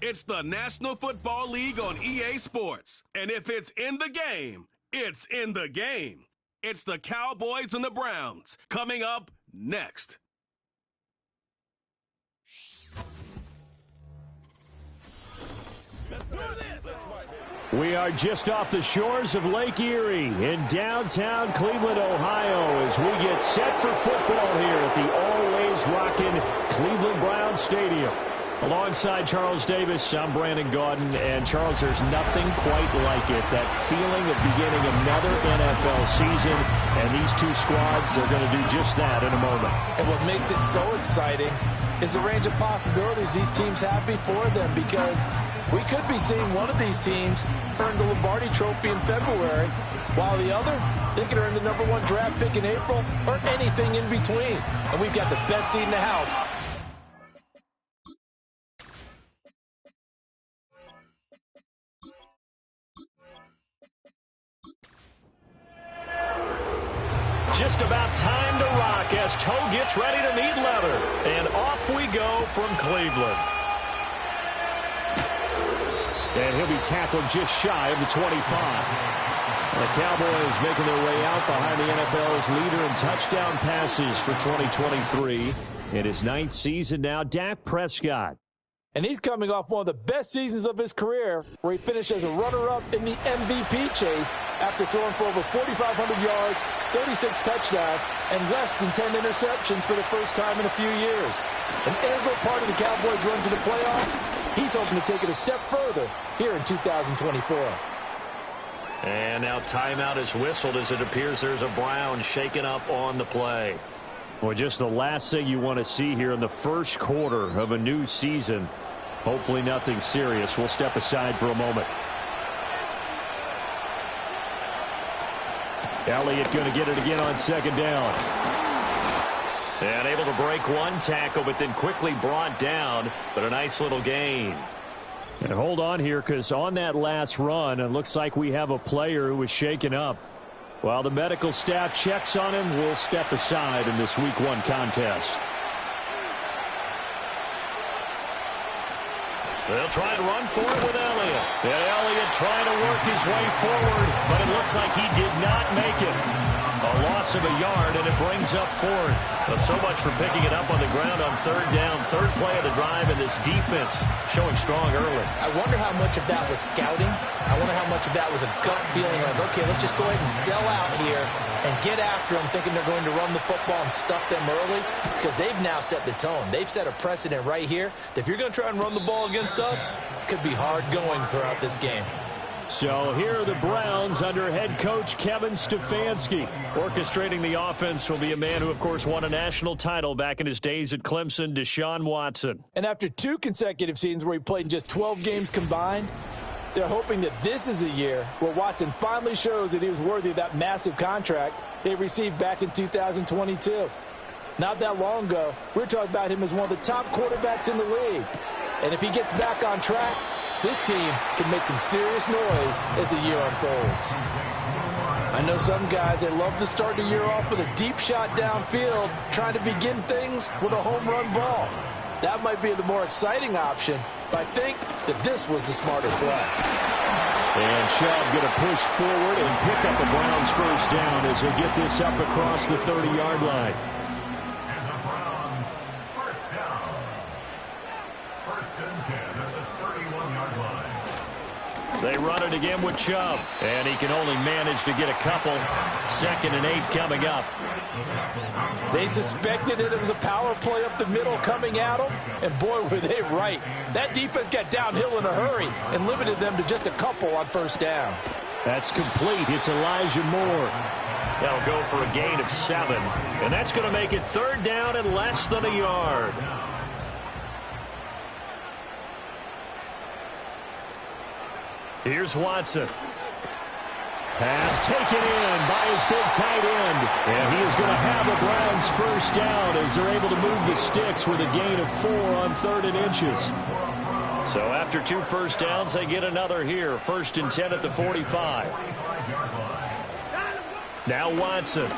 It's the National Football League on EA Sports. And if it's in the game, it's in the game. It's the Cowboys and the Browns coming up next. We are just off the shores of Lake Erie in downtown Cleveland, Ohio, as we get set for football here at the always rockin' Cleveland Browns Stadium. Alongside Charles Davis, I'm Brandon Gaudin, and Charles, there's nothing quite like it. That feeling of beginning another NFL season, and these two squads are going to do just that in a moment. And what makes it so exciting is the range of possibilities these teams have before them, because we could be seeing one of these teams earn the Lombardi Trophy in February, while the other, they could earn the #1 draft pick in April, or anything in between. And we've got the best seat in the house. Just about time to rock as toe gets ready to meet leather. And off we go from Cleveland. And he'll be tackled just shy of the 25. The Cowboys making their way out behind the NFL's leader in touchdown passes for 2023. In his 9th season now, Dak Prescott. And he's coming off one of the best seasons of his career, where he finished as a runner-up in the MVP chase after throwing for over 4,500 yards, 36 touchdowns, and less than 10 interceptions for the first time in a few years. An integral part of the Cowboys' run to the playoffs. He's hoping to take it a step further here in 2024. And now timeout is whistled as it appears there's a Brown shaken up on the play. Well, just the last thing you want to see here in the first quarter of a new season. Hopefully nothing serious. We'll step aside for a moment. Elliott going to get it again on second down. And able to break one tackle, but then quickly brought down. But a nice little gain. And hold on here, because on that last run, it looks like we have a player who was shaken up. While the medical staff checks on him, we'll step aside in this Week 1 contest. They'll try and run for it with Elliott. And Elliott trying to work his way forward, but it looks like he did not make it. A loss of a yard, and it brings up 4th. So much for picking it up on the ground on 3rd down. 3rd play of the drive, and this defense showing strong early. I wonder how much of that was scouting. I wonder how much of that was a gut feeling like, okay, let's just go ahead and sell out here and get after them, thinking they're going to run the football and stuff them early, because they've now set the tone. They've set a precedent right here that if you're going to try and run the ball against us, it could be hard going throughout this game. So here are the Browns under head coach Kevin Stefanski. Orchestrating the offense will be a man who, of course, won a national title back in his days at Clemson, Deshaun Watson. And after 2 consecutive seasons where he played in just 12 games combined, they're hoping that this is a year where Watson finally shows that he was worthy of that massive contract they received back in 2022. Not that long ago, we were talking about him as one of the top quarterbacks in the league. And if he gets back on track, this team can make some serious noise as the year unfolds. I know some guys, they love to start the year off with a deep shot downfield, trying to begin things with a home run ball. That might be the more exciting option, but I think that this was the smarter play. And Chubb going to push forward and pick up a Browns first down as they get this up across the 30-yard line. They run it again with Chubb, and he can only manage to get a couple. 2nd and 8 coming up. They suspected it was a power play up the middle coming at them, and boy, were they right. That defense got downhill in a hurry and limited them to just a couple on first down. That's complete. It's Elijah Moore. They'll go for a gain of 7, and that's going to make it 3rd down and less than a yard. Here's Watson. Pass taken in by his big tight end. And he is going to have a Browns first down as they're able to move the sticks with a gain of 4 on 3rd and inches. So after 2 first downs, they get another here. 1st and 10 at the 45. Now Watson.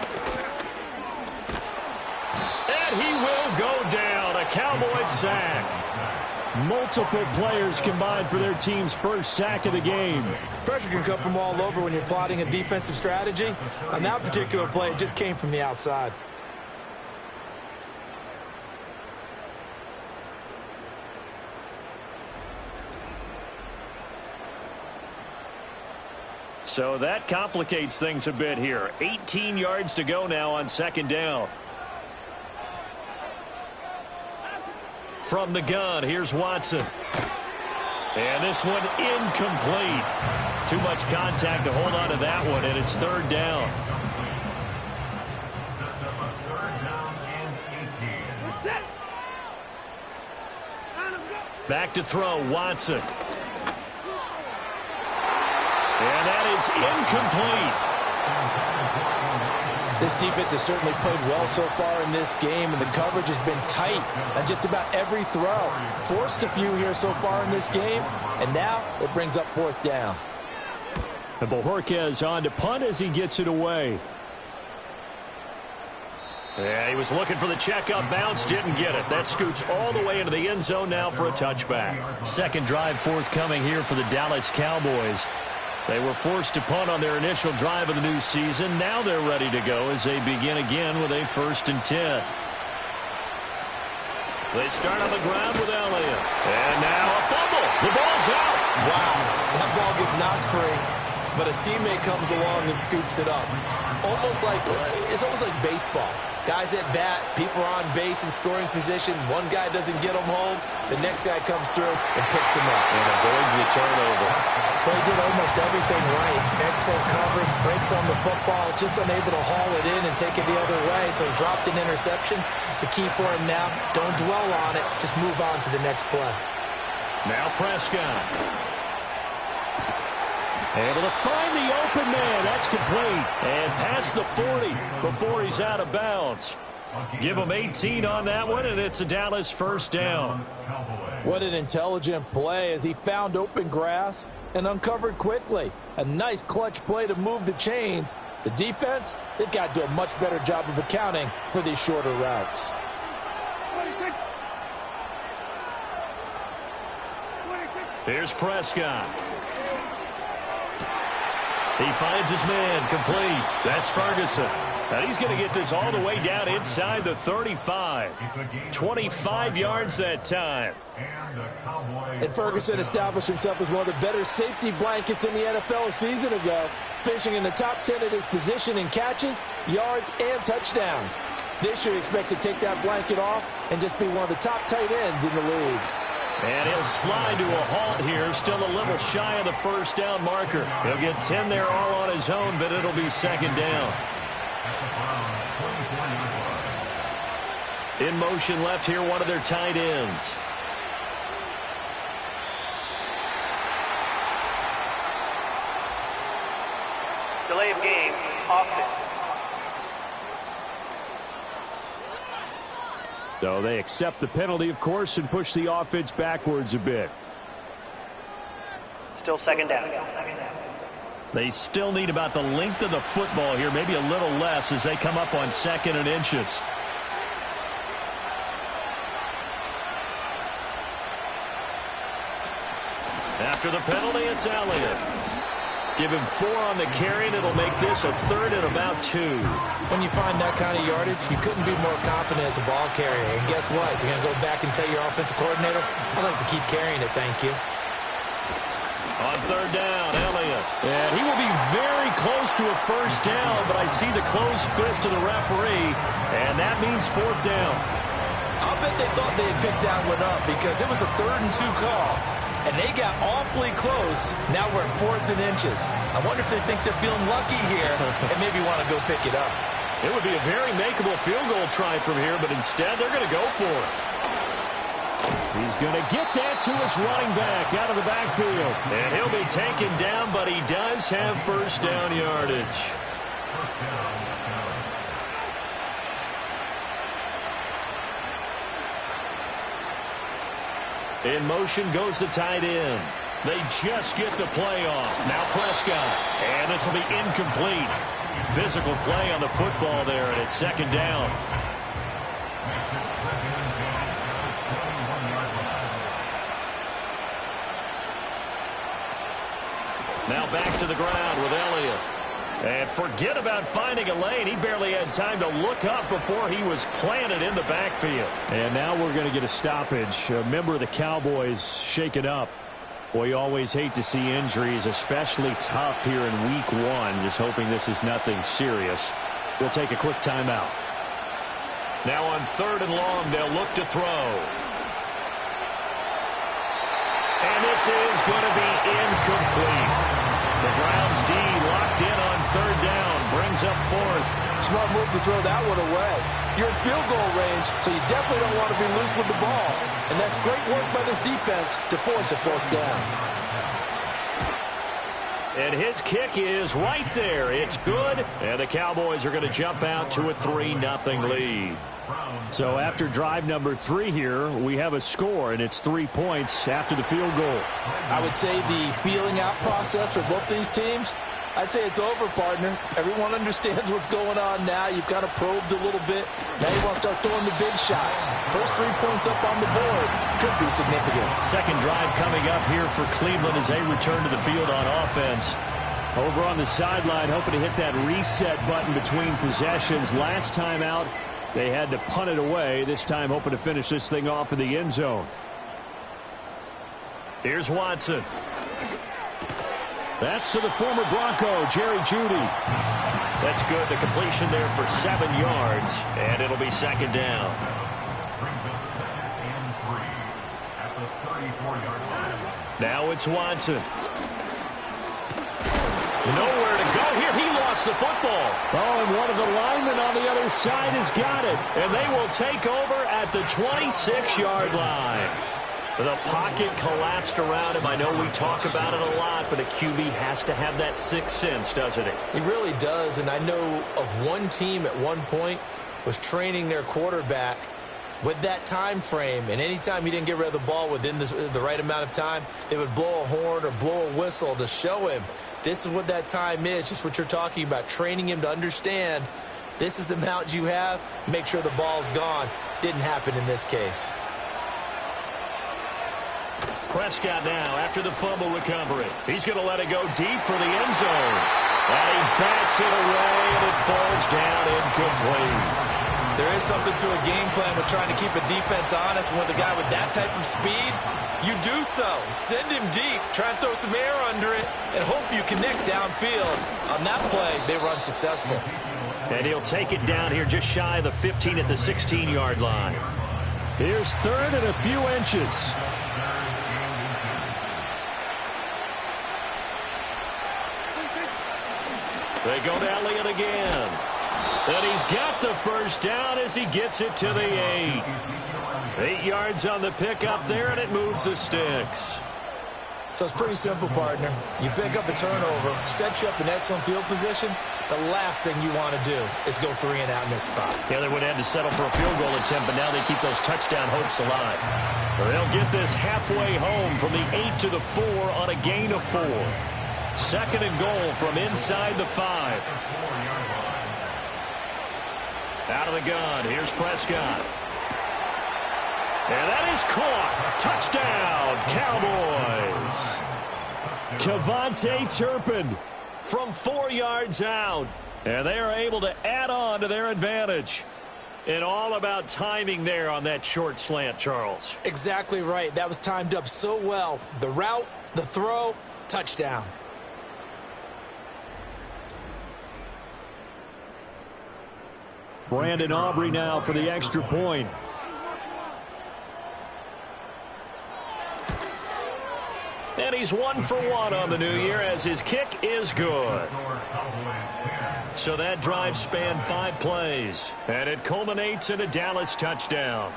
And he will go down. A Cowboys sack. Multiple players combined for their team's first sack of the game. Pressure can come from all over when you're plotting a defensive strategy. On that particular play, it just came from the outside. So that complicates things a bit here. 18 yards to go now on second down. From the gun, here's Watson. And this one incomplete. Too much contact to hold on to that one, and it's third down. Back to throw, Watson. And that is incomplete. This defense has certainly played well so far in this game, and the coverage has been tight on just about every throw. Forced a few here so far in this game, and now it brings up fourth down. And Bojorquez on to punt as he gets it away. Yeah, he was looking for the checkup bounce, didn't get it. That scoots all the way into the end zone now for a touchback. Second drive forthcoming here for the Dallas Cowboys. They were forced to punt on their initial drive of the new season. Now they're ready to go as they begin again with a 1st and 10. They start on the ground with Elliott. And now a fumble. The ball's out. Wow, that ball gets knocked free, but a teammate comes along and scoops it up. It's almost like baseball. Guys at bat, people are on base in scoring position. One guy doesn't get them home. The next guy comes through and picks him up. And avoids the turnover. Well, he did almost everything right. Excellent coverage, breaks on the football, just unable to haul it in and take it the other way. So he dropped an interception. The key for him now, don't dwell on it. Just move on to the next play. Now Prescott. Able to find the open man. That's complete. And past the 40 before he's out of bounds. Give him 18 on that one, and it's a Dallas first down. What an intelligent play as he found open grass and uncovered quickly. A nice clutch play to move the chains. The defense, they've got to do a much better job of accounting for these shorter routes. Here's Prescott. He finds his man, complete. That's Ferguson. And he's going to get this all the way down inside the 35. 25 yards that time. And Ferguson established himself as one of the better safety blankets in the NFL a season ago, finishing in the top 10 at his position in catches, yards, and touchdowns. This year he expects to take that blanket off and just be one of the top tight ends in the league. And he'll slide to a halt here, still a little shy of the first down marker. He'll get 10 there all on his own, but it'll be second down. In motion left here, one of their tight ends. Delay of game, offense. So they accept the penalty, of course, and push the offense backwards a bit. Still second down. They still need about the length of the football here, maybe a little less as they come up on 2nd and inches. After the penalty, it's Elliott. Give him 4 on the carry, and it'll make this a 3rd and about 2. When you find that kind of yardage, you couldn't be more confident as a ball carrier. And guess what? You're going to go back and tell your offensive coordinator, I'd like to keep carrying it, thank you. On 3rd down, Elliott. And he will be very close to a first down, but I see the closed fist of the referee, and that means 4th down. I'll bet they thought they had picked that one up because it was a 3rd and 2 call. And they got awfully close. Now we're at 4th and inches. I wonder if they think they're feeling lucky here and maybe want to go pick it up. It would be a very makeable field goal try from here, but instead they're going to go for it. He's going to get that to his running back out of the backfield. And he'll be taken down, but he does have first down yardage. In motion goes the tight end. They just get the play off. Now Prescott. And this will be incomplete. Physical play on the football there, and it's second down. Now back to the ground with Elliott. And forget about finding a lane. He barely had time to look up before he was planted in the backfield. And now we're going to get a stoppage. A member of the Cowboys shaken up. Boy, you always hate to see injuries, especially tough here in week one. Just hoping this is nothing serious. We'll take a quick timeout. Now on 3rd and long, they'll look to throw. And this is going to be incomplete. The Browns D locked in on 3rd down, brings up 4th. Smart move to throw that one away. You're in field goal range, so you definitely don't want to be loose with the ball. And that's great work by this defense to force a 4th down. And his kick is right there. It's good. And the Cowboys are going to jump out to a 3-0 lead. So after drive number 3 here, we have a score, and it's 3 points after the field goal. I would say the feeling out process for both these teams, I'd say it's over, partner. Everyone understands what's going on now. You've kind of probed a little bit. Now you want to start throwing the big shots. First 3 points up on the board could be significant. Second drive coming up here for Cleveland as they return to the field on offense. Over on the sideline, hoping to hit that reset button between possessions. Last time out, they had to punt it away. This time hoping to finish this thing off in the end zone. Here's Watson. That's to the former Bronco, Jerry Jeudy. That's good. The completion there for 7 yards, and it'll be 2nd down. Now it's Watson. Nowhere to go here. He lost the football. Oh, and one of the linemen on the other side has got it. And they will take over at the 26-yard line. The pocket collapsed around him. I know we talk about it a lot, but a QB has to have that sixth sense, doesn't it? He really does, and I know of one team at one point was training their quarterback with that time frame, and anytime he didn't get rid of the ball within the right amount of time, they would blow a horn or blow a whistle to show him this is what that time is, just what you're talking about, training him to understand this is the amount you have, make sure the ball's gone. Didn't happen in this case. Prescott now after the fumble recovery. He's going to let it go deep for the end zone. And he bats it away, and it falls down incomplete. There is something to a game plan with trying to keep a defense honest. With a guy with that type of speed, you do so. Send him deep, try and throw some air under it, and hope you connect downfield. On that play, they were unsuccessful. And he'll take it down here just shy of the 15 at the 16-yard line. Here's third and a few inches. They go to Elliott again. And he's got the first down as he gets it to the 8. 8 yards on the pickup there, and it moves the sticks. So it's pretty simple, partner. You pick up a turnover, set you up in excellent field position. The last thing you want to do is go 3 and out in this spot. Yeah, they would have had to settle for a field goal attempt, but now they keep those touchdown hopes alive. They'll get this halfway home from the 8 to the 4 on a gain of 4. Second and goal from inside the 5. Out of the gun, here's Prescott. And that is caught. Touchdown, Cowboys. Kevontae Turpin from 4 yards out. And they are able to add on to their advantage. And all about timing there on that short slant, Charles. Exactly right. That was timed up so well. The route, the throw, touchdown. Brandon Aubrey now for the extra point. And he's 1 for 1 on the new year as his kick is good. So that drive spanned 5 plays. And it culminates in a Dallas touchdown.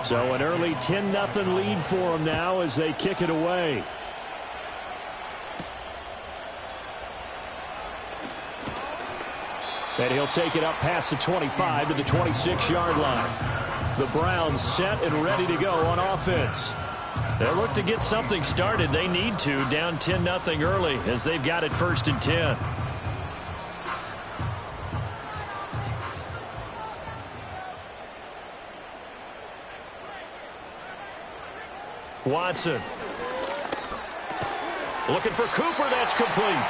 So an early 10-0 lead for them now as they kick it away. And he'll take it up past the 25 to the 26-yard line. The Browns set and ready to go on offense. They'll look to get something started. They need to, down 10-0 early as they've got it 1st and 10. Watson. Looking for Cooper. That's complete.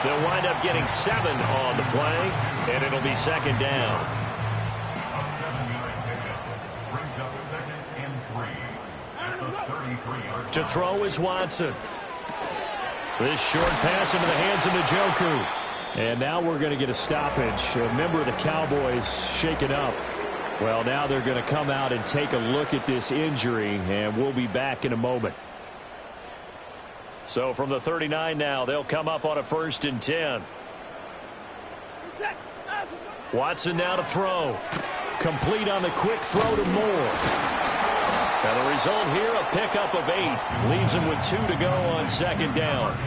They'll wind up getting 7 on the play, and it'll be second down. A 7-yard pickup brings up 2nd and 3. At the 33-yard line. To throw is Watson. This short pass into the hands of Njoku. And now we're going to get a stoppage. A member of the Cowboys shaken up. Well, now they're going to come out and take a look at this injury, and we'll be back in a moment. So from the 39 now, they'll come up on a 1st and 10. Watson now to throw. Complete on the quick throw to Moore. And the result here, a pickup of 8. Leaves him with 2 to go on 2nd down.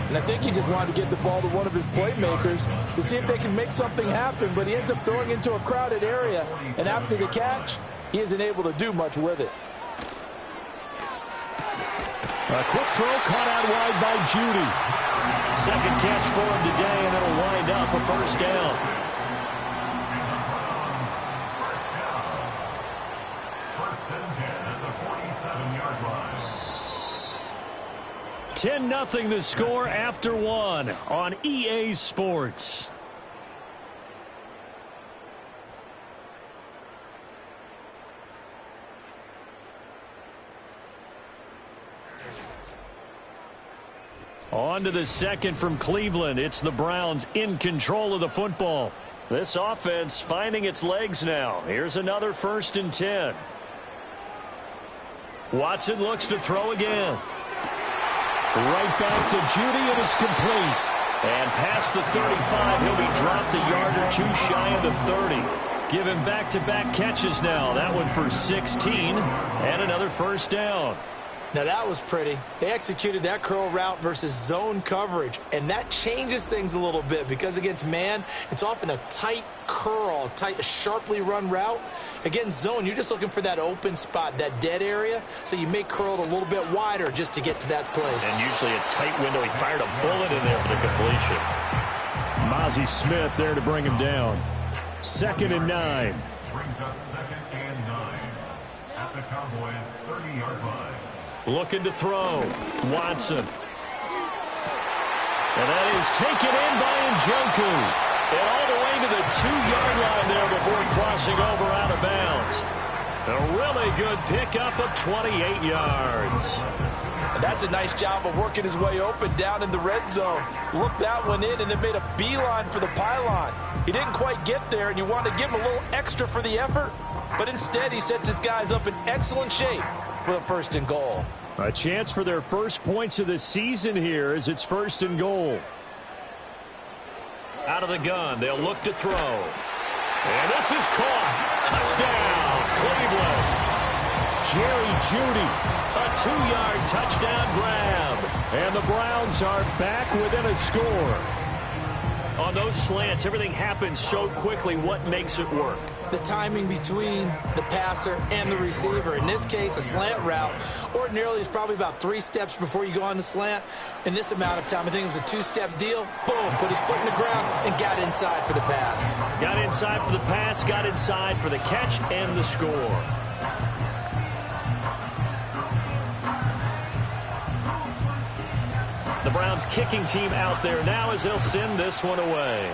And I think he just wanted to get the ball to one of his playmakers to see if they can make something happen, but he ends up throwing into a crowded area, and after the catch, he isn't able to do much with it. A quick throw caught out wide by Judy. Second catch for him today, and it'll wind up a 1st down. First and 10 at the 47-yard line. 10-0 the score after 1 on EA Sports. On to the second from Cleveland. It's the Browns in control of the football. This offense finding its legs now. Here's another 1st and 10. Watson looks to throw again. Right back to Judy, and it's complete. And past the 35, he'll be dropped a yard or 2 shy of the 30. Give him back-to-back catches now. That one for 16, and another 1st down. Now that was pretty. They executed that curl route versus zone coverage, and that changes things a little bit because against man, it's often a tight curl, a sharply run route. Against zone, you're just looking for that open spot, that dead area, so you may curl it a little bit wider just to get to that place. And usually a tight window. He fired a bullet in there for the completion. Mozzie Smith there to bring him down. 2nd and 9. Brings up 2nd and 9 at the Cowboys' 30-yard line. Looking to throw. Watson. And that is taken in by Njoku. And all the way to the 2-yard line there before crossing over out of bounds. A really good pickup of 28 yards. And that's a nice job of working his way open down in the red zone. Looked that one in and then made a beeline for the pylon. He didn't quite get there, and you want to give him a little extra for the effort. But instead, he sets his guys up in excellent shape for the 1st and goal. A chance for their first points of the season here as it's 1st and goal. Out of the gun, they'll look to throw. And this is caught. Touchdown, Cleveland. Jerry Jeudy, a 2-yard touchdown grab. And the Browns are back within a score. On those slants, everything happens so quickly. What makes it work? The timing between the passer and the receiver. In this case, a slant route ordinarily is probably about 3 steps before you go on the slant. In this amount of time, I think it was a 2-step deal. Boom, put his foot in the ground and got inside for the pass. Got inside for the pass, got inside for the catch and the score. The Browns kicking team out there now as they'll send this one away.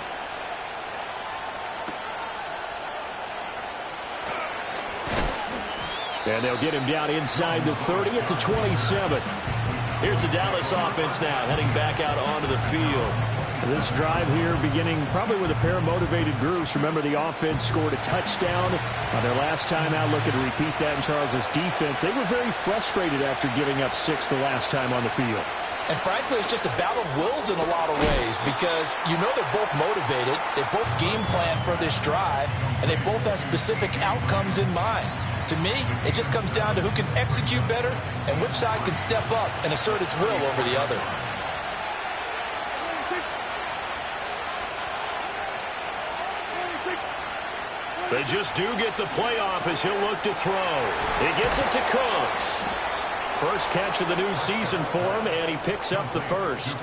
And they'll get him down inside the 30 at the 27. Here's the Dallas offense now heading back out onto the field. This drive here beginning probably with a pair of motivated groups. Remember, the offense scored a touchdown on their last time out. Looking to repeat that in Charles's defense. They were very frustrated after giving up 6 the last time on the field. And frankly, it's just a battle of wills in a lot of ways because you know they're both motivated. They both game plan for this drive, and they both have specific outcomes in mind. To me, it just comes down to who can execute better and which side can step up and assert its will over the other. They just do get the playoff as he'll look to throw. He gets it to Cooks. First catch of the new season for him, and he picks up the first.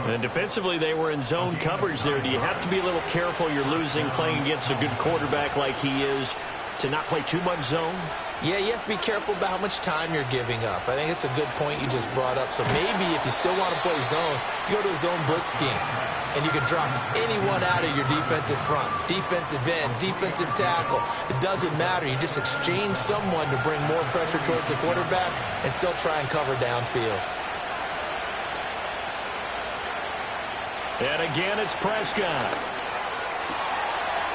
And defensively, they were in zone coverage there. Do you have to be a little careful? You're losing playing against a good quarterback like he is to not play too much zone? Yeah, you have to be careful about how much time you're giving up. I think it's a good point you just brought up. So maybe if you still want to play zone, you go to a zone blitz scheme. And you can drop anyone out of your defensive front. Defensive end, defensive tackle. It doesn't matter. You just exchange someone to bring more pressure towards the quarterback and still try and cover downfield. And again, it's Prescott.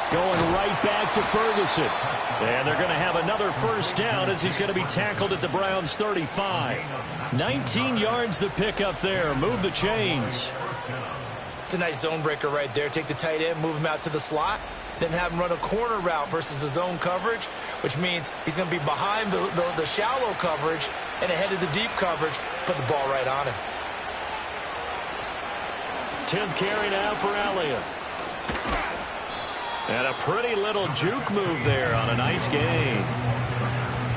Going right back to Ferguson. And they're going to have another first down as he's going to be tackled at the Browns' 35. 19 yards the pick up there. Move the chains. It's a nice zone breaker right there. Take the tight end, move him out to the slot, then have him run a corner route versus the zone coverage, which means he's going to be behind the shallow coverage and ahead of the deep coverage. Put the ball right on him. 10th carry now for Elliott. And a pretty little juke move there on a nice gain.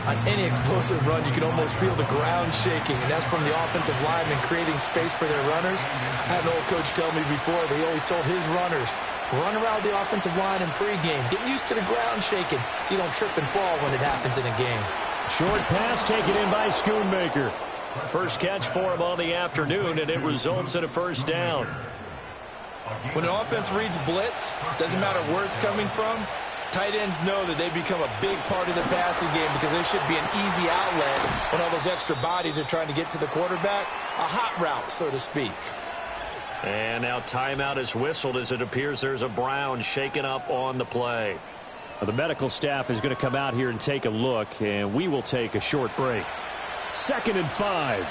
On any explosive run, you can almost feel the ground shaking, and that's from the offensive linemen creating space for their runners. I had an old coach tell me before, they always told his runners, run around the offensive line in pregame. Get used to the ground shaking so you don't trip and fall when it happens in a game. Short pass taken in by Schoonmaker. First catch for him on the afternoon, and it results in a first down. When an offense reads blitz, doesn't matter where it's coming from, tight ends know that they become a big part of the passing game because they should be an easy outlet when all those extra bodies are trying to get to the quarterback. A hot route, so to speak. And now timeout is whistled as it appears there's a Brown shaken up on the play. Well, the medical staff is going to come out here and take a look, and we will take a short break. 2nd and 5.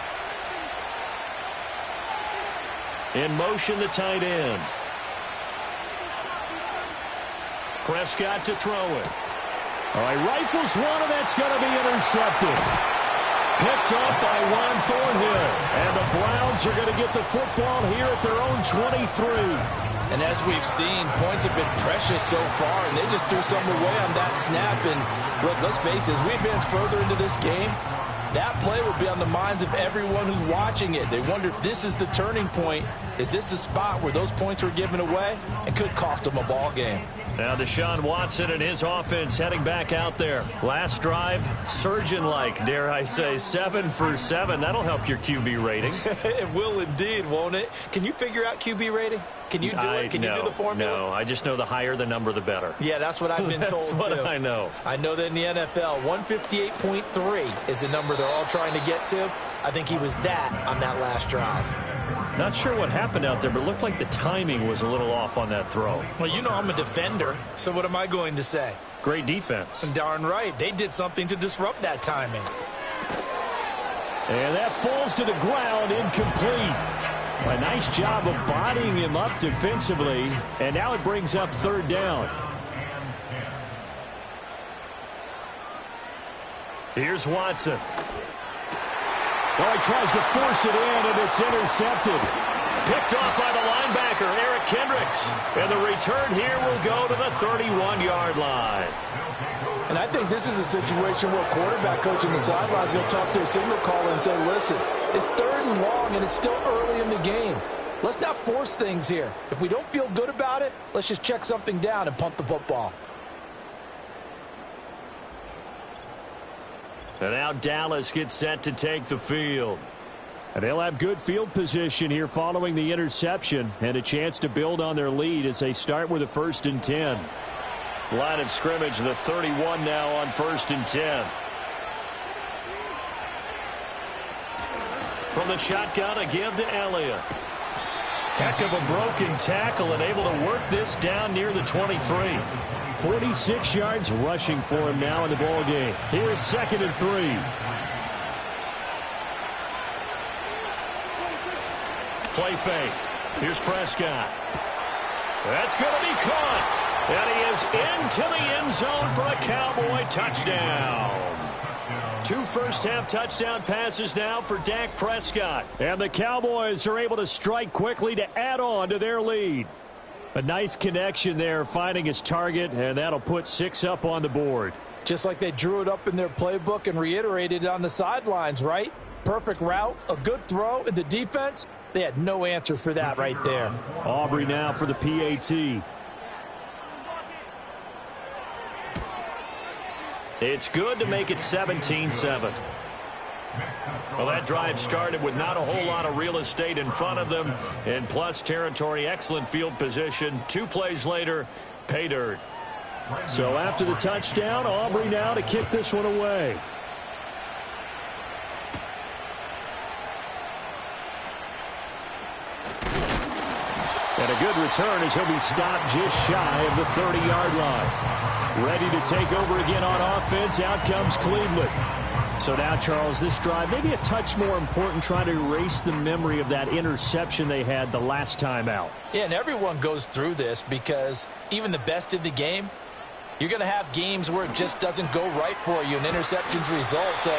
In motion, the tight end. Prescott to throw it. All right, rifles one, and that's going to be intercepted. Picked up by Juan Thornhill. And the Browns are going to get the football here at their own 23. And as we've seen, points have been precious so far, and they just threw something away on that snap. And look, let's face it, as we advance further into this game, that play will be on the minds of everyone who's watching it. They wonder if this is the turning point. Is this the spot where those points were given away and could cost them a ball game? Now Deshaun Watson and his offense heading back out there. Last drive, surgeon-like, dare I say, 7 for 7. That'll help your QB rating. It will indeed, won't it? Can you figure out QB rating? Can you do it? Can you do the formula? No, I just know the higher the number, the better. Yeah, that's what I've been told, That's what too. I know. I know that in the NFL, 158.3 is the number they're all trying to get to. I think he was that on that last drive. Not sure what happened out there, but it looked like the timing was a little off on that throw. Well, you know I'm a defender, so what am I going to say? Great defense. Darn right. They did something to disrupt that timing. And that falls to the ground, incomplete. A nice job of bodying him up defensively, and now it brings up 3rd down. Here's Watson. Well, he tries to force it in, and it's intercepted. Picked off by the linebacker, Eric Kendricks. And the return here will go to the 31-yard line. And I think this is a situation where quarterback coach on the sideline is going to talk to a signal caller and say, listen, it's 3rd and long, and it's still early in the game. Let's not force things here. If we don't feel good about it, let's just check something down and punt the football. And now Dallas gets set to take the field. And they'll have good field position here following the interception and a chance to build on their lead as they start with a 1st and 10. Line of scrimmage, the 31 now on 1st and 10. From the shotgun, a give to Elliott. Heck of a broken tackle and able to work this down near the 23. 46 yards rushing for him now in the ball game. Here's 2nd and 3. Play fake. Here's Prescott. That's going to be caught. And he is into the end zone for a Cowboy touchdown. 2 first-half touchdown passes now for Dak Prescott. And the Cowboys are able to strike quickly to add on to their lead. A nice connection there, finding his target, and that'll put 6 up on the board. Just like they drew it up in their playbook and reiterated it on the sidelines, right? Perfect route, a good throw, and the defense, they had no answer for that right there. Aubrey now for the PAT. It's good to make it 17-7. Well, that drive started with not a whole lot of real estate in front of them, and plus territory, excellent field position. 2 plays later, pay dirt. So after the touchdown, Aubrey now to kick this one away. And a good return as he'll be stopped just shy of the 30-yard line. Ready to take over again on offense. Out comes Cleveland. So now, Charles, this drive maybe a touch more important, trying to erase the memory of that interception they had the last time out. Yeah, and everyone goes through this because even the best in the game, you're going to have games where it just doesn't go right for you and interceptions result. So,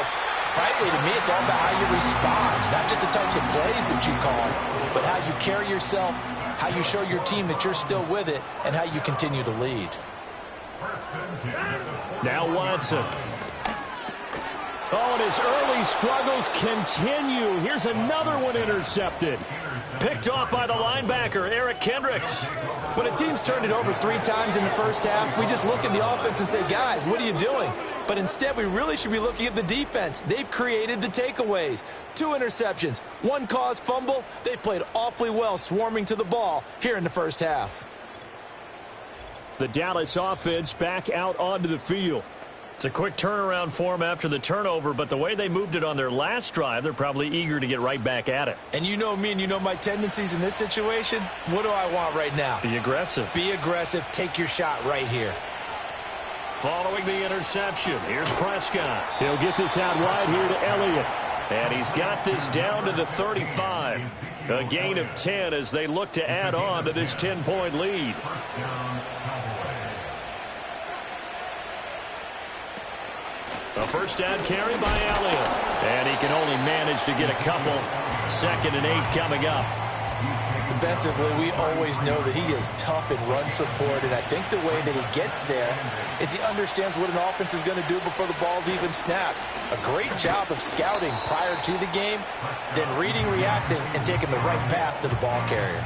frankly, to me, it's all about how you respond, not just the types of plays that you call, but how you carry yourself, how you show your team that you're still with it, and how you continue to lead. Now Watson. Oh, and his early struggles continue. Here's another one intercepted. Picked off by the linebacker, Eric Kendricks. When a team's turned it over 3 times in the first half, we just look at the offense and say, guys, what are you doing? But instead, we really should be looking at the defense. They've created the takeaways. 2 interceptions, 1 caused fumble. They played awfully well swarming to the ball here in the first half. The Dallas offense back out onto the field. It's a quick turnaround for them after the turnover, but the way they moved it on their last drive, they're probably eager to get right back at it. And you know me and you know my tendencies in this situation. What do I want right now? Be aggressive. Be aggressive. Take your shot right here. Following the interception, here's Prescott. He'll get this out wide here to Elliott. And he's got this down to the 35. A gain of 10 as they look to add on to this 10-point lead. A first down carry by Elliott. And he can only manage to get a couple. 2nd and 8 coming up. Defensively, we always know that he is tough in run support, and I think the way that he gets there is he understands what an offense is going to do before the ball's even snapped. A great job of scouting prior to the game, then reading, reacting, and taking the right path to the ball carrier.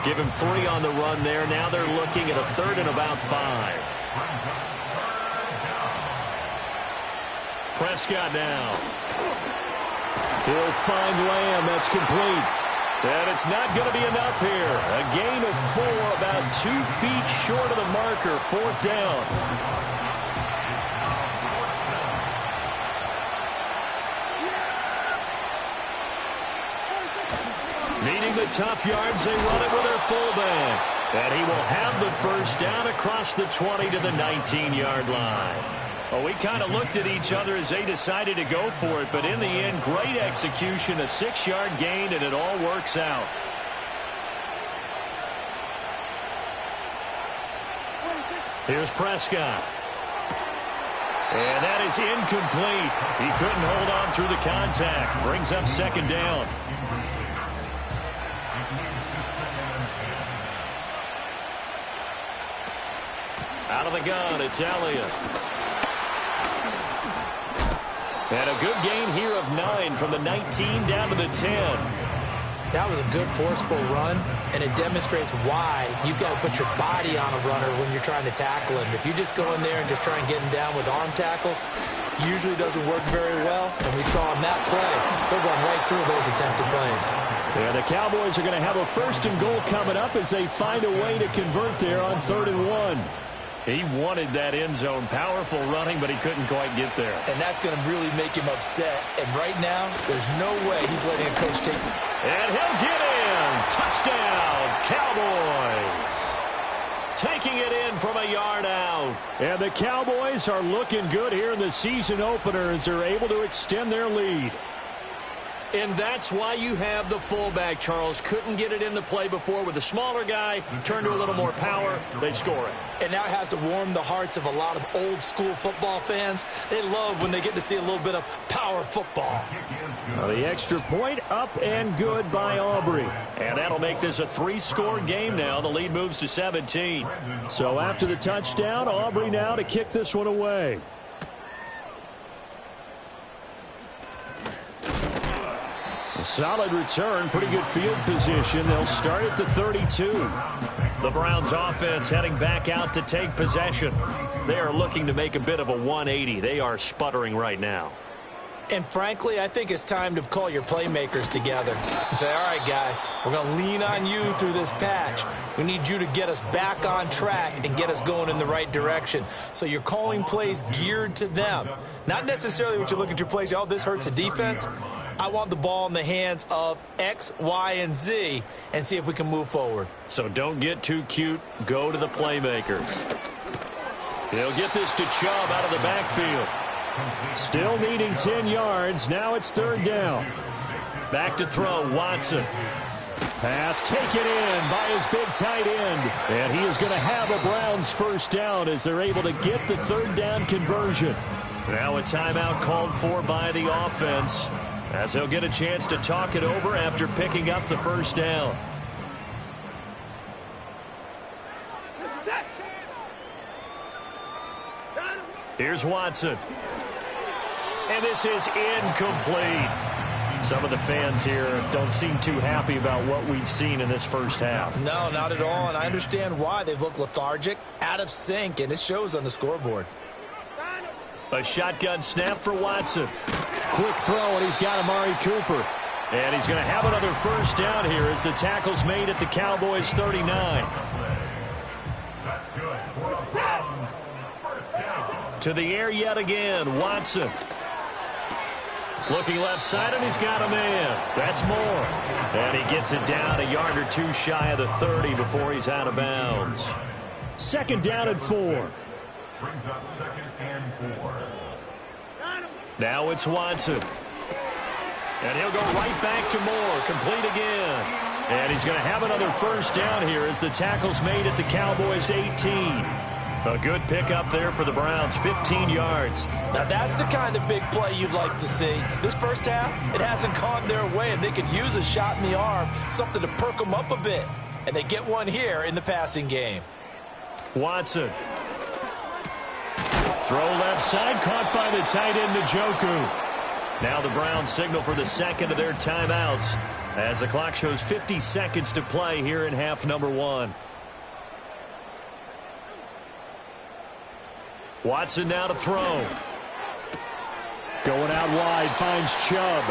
Give him 3 on the run there. Now they're looking at a 3rd and about 5. Prescott now. He'll find Lamb. That's complete. And it's not going to be enough here. A gain of 4, about 2 feet short of the marker. 4th down. Needing the tough yards, they run it with their fullback. And he will have the first down across the 20 to the 19-yard line. Well, we kind of looked at each other as they decided to go for it, but in the end, great execution, a 6-yard gain, and it all works out. Here's Prescott. And that is incomplete. He couldn't hold on through the contact. Brings up 2nd down. Out of the gun, it's Elliott. And a good gain here of 9 from the 19 down to the 10. That was a good forceful run, and it demonstrates why you've got to put your body on a runner when you're trying to tackle him. If you just go in there and just try and get him down with arm tackles, usually doesn't work very well. And we saw on that play, he'll run right through those attempted plays. Yeah, the Cowboys are going to have a 1st and goal coming up as they find a way to convert there on 3rd and 1. He wanted that end zone. Powerful running, but he couldn't quite get there. And that's going to really make him upset. And right now, there's no way he's letting a coach take him. And he'll get in. Touchdown, Cowboys. Taking it in from a yard out. And the Cowboys are looking good here in the season opener as they're able to extend their lead. And that's why you have the fullback, Charles. Couldn't get it in the play before with the smaller guy. Turn to a little more power. They score it. And now it has to warm the hearts of a lot of old-school football fans. They love when they get to see a little bit of power football. Well, the extra point up and good by Aubrey. And that'll make this a 3-score game now. The lead moves to 17. So after the touchdown, Aubrey now to kick this one away. A solid return, pretty good field position. They'll start at the 32. The Browns offense heading back out to take possession. They are looking to make a bit of a 180. They are sputtering right now. And frankly, I think it's time to call your playmakers together and say, all right, guys, we're going to lean on you through this patch. We need you to get us back on track and get us going in the right direction. So you're calling plays geared to them. Not necessarily what you look at your plays, oh, this hurts the defense. I want the ball in the hands of X, Y, and Z and see if we can move forward. So don't get too cute. Go to the playmakers. They'll get this to Chubb out of the backfield. Still needing 10 yards. Now it's third down. Back to throw, Watson. Pass taken in by his big tight end. And he is going to have a Browns first down as they're able to get the third down conversion. Now a timeout called for by the offense, as he'll get a chance to talk it over after picking up the first down. Here's Watson. And this is incomplete. Some of the fans here don't seem too happy about what we've seen in this first half. No, not at all, and I understand why. They've looked lethargic, out of sync, and it shows on the scoreboard. A shotgun snap for Watson. Quick throw, and he's got Amari Cooper. And he's going to have another first down here as the tackle's made at the Cowboys' 39. That's good. For the Browns, first down. To the air yet again, Watson. Looking left side, and he's got a man. That's more. And he gets it down a yard or two shy of the 30 before he's out of bounds. Second down and 4. Brings up second and 4. Now it's Watson. And he'll go right back to Moore. Complete again. And he's going to have another first down here as the tackle's made at the Cowboys' 18. A good pickup there for the Browns, 15 yards. Now that's the kind of big play you'd like to see. This first half, it hasn't gone their way, and they could use a shot in the arm, something to perk them up a bit. And they get one here in the passing game. Watson. Throw left side, caught by the tight end, Njoku. Now the Browns signal for the second of their timeouts as the clock shows 50 seconds to play here in half number 1. Watson now to throw. Going out wide, finds Chubb.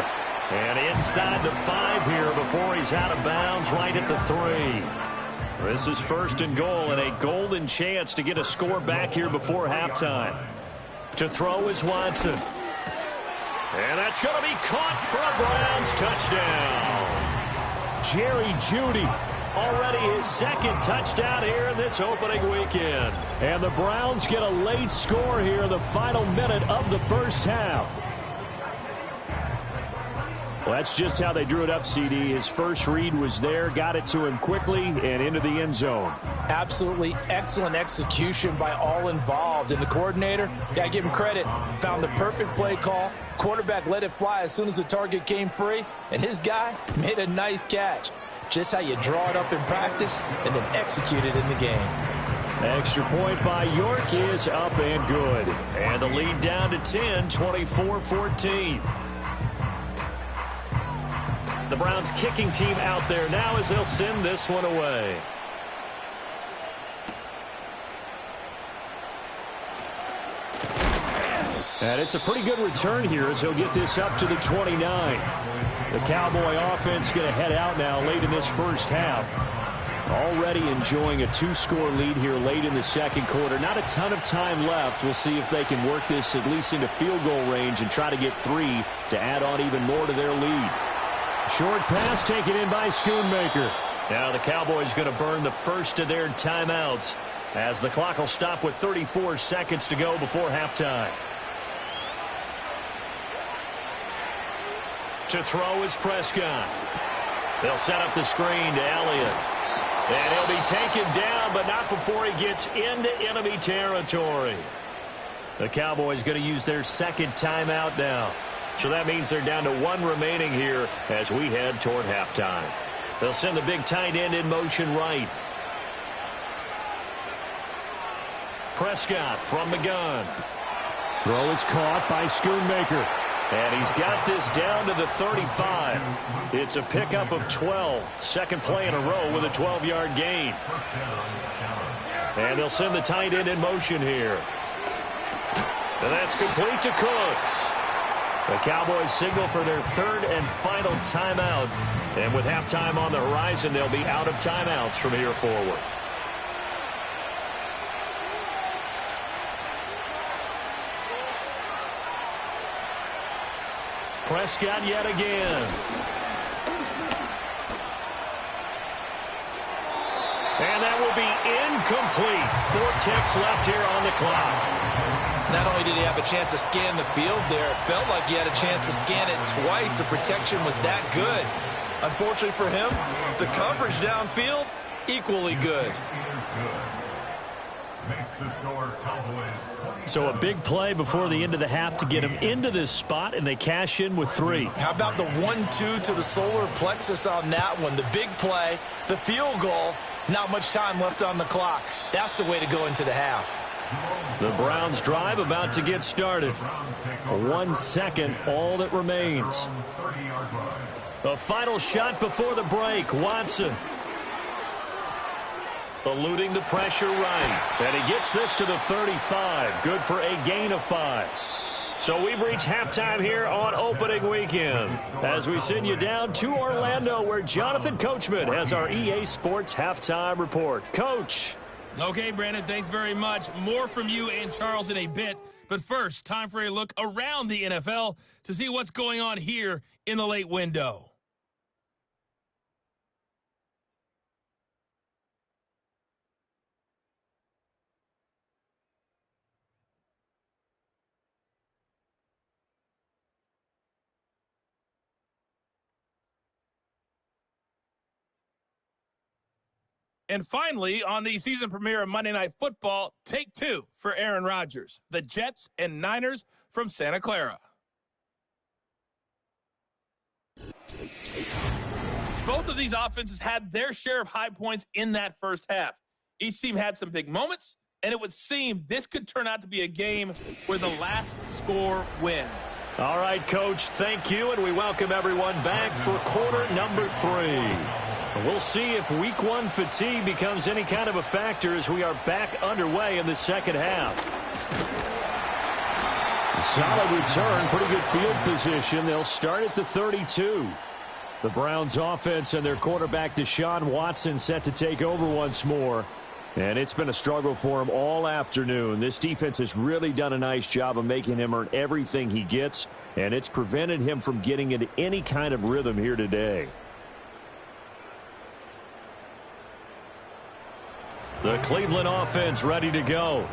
And inside the 5 here before he's out of bounds right at the 3. This is first and goal and a golden chance to get a score back here before halftime. To throw is Watson. And that's going to be caught for a Browns touchdown. Jerry Jeudy. Already his second touchdown here in this opening weekend. And the Browns get a late score here in the final minute of the first half. Well, that's just how they drew it up, CD. His first read was there, got it to him quickly, and into the end zone. Absolutely excellent execution by all involved. And the coordinator, got to give him credit, found the perfect play call. Quarterback let it fly as soon as the target came free, and his guy made a nice catch. Just how you draw it up in practice and then execute it in the game. Extra point by York is up and good. And the lead down to 10, 24-14. The Browns kicking team out there now as they'll send this one away. And it's a pretty good return here as he'll get this up to the 29. The Cowboy offense going to head out now late in this first half. Already enjoying a 2-score lead here late in the second quarter. Not a ton of time left. We'll see if they can work this at least into field goal range and try to get 3 to add on even more to their lead. Short pass taken in by Schoonmaker. Now the Cowboys going to burn the first of their timeouts as the clock will stop with 34 seconds to go before halftime. To throw is Prescott. They'll set up the screen to Elliott. And he'll be taken down, but not before he gets into enemy territory. The Cowboys going to use their second timeout now. So that means they're down to 1 remaining here as we head toward halftime. They'll send the big tight end in motion right. Prescott from the gun. Throw is caught by Schoonmaker. And he's got this down to the 35. It's a pickup of 12. Second play in a row with a 12-yard gain. And they'll send the tight end in motion here. And that's complete to Cooks. The Cowboys signal for their third and final timeout. And with halftime on the horizon, they'll be out of timeouts from here forward. Prescott yet again. And that will be incomplete. 4 ticks left here on the clock. Not only did he have a chance to scan the field there, it felt like he had a chance to scan it twice. The protection was that good. Unfortunately for him, the coverage downfield, equally good. So a big play before the end of the half to get him into this spot, and they cash in with 3. How about the 1-2 to the solar plexus on that one? The big play, the field goal, not much time left on the clock. That's the way to go into the half. The Browns drive about to get started. 1 second, all that remains. A final shot before the break. Watson eluding the pressure right. And he gets this to the 35. Good for a gain of 5. So we've reached halftime here on opening weekend as we send you down to Orlando where Jonathan Coachman has our EA Sports halftime report. Coach. Okay, Brandon, thanks very much. More from you and Charles in a bit. But first, time for a look around the NFL to see what's going on here in the late window. And finally, on the season premiere of Monday Night Football, take 2 for Aaron Rodgers, the Jets and Niners from Santa Clara. Both of these offenses had their share of high points in that first half. Each team had some big moments, and it would seem this could turn out to be a game where the last score wins. All right, Coach, thank you, and we welcome everyone back for quarter number 3. We'll see if week 1 fatigue becomes any kind of a factor as we are back underway in the second half. A solid return, pretty good field position. They'll start at the 32. The Browns offense and their quarterback Deshaun Watson set to take over once more. And it's been a struggle for him all afternoon. This defense has really done a nice job of making him earn everything he gets, and it's prevented him from getting into any kind of rhythm here today. The Cleveland offense ready to go.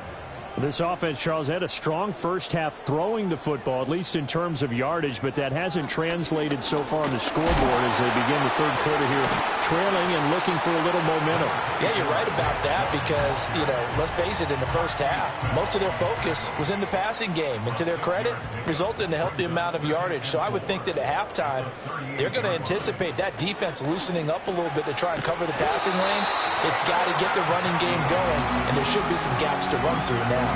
This offense, Charles, had a strong first half throwing the football, at least in terms of yardage, but that hasn't translated so far on the scoreboard as they begin the third quarter here, trailing and looking for a little momentum. Yeah, you're right about that because, let's face it, in the first half, most of their focus was in the passing game. And to their credit, resulted in a healthy amount of yardage. So I would think that at halftime, they're going to anticipate that defense loosening up a little bit to try and cover the passing lanes. They've got to get the running game going, and there should be some gaps to run through now.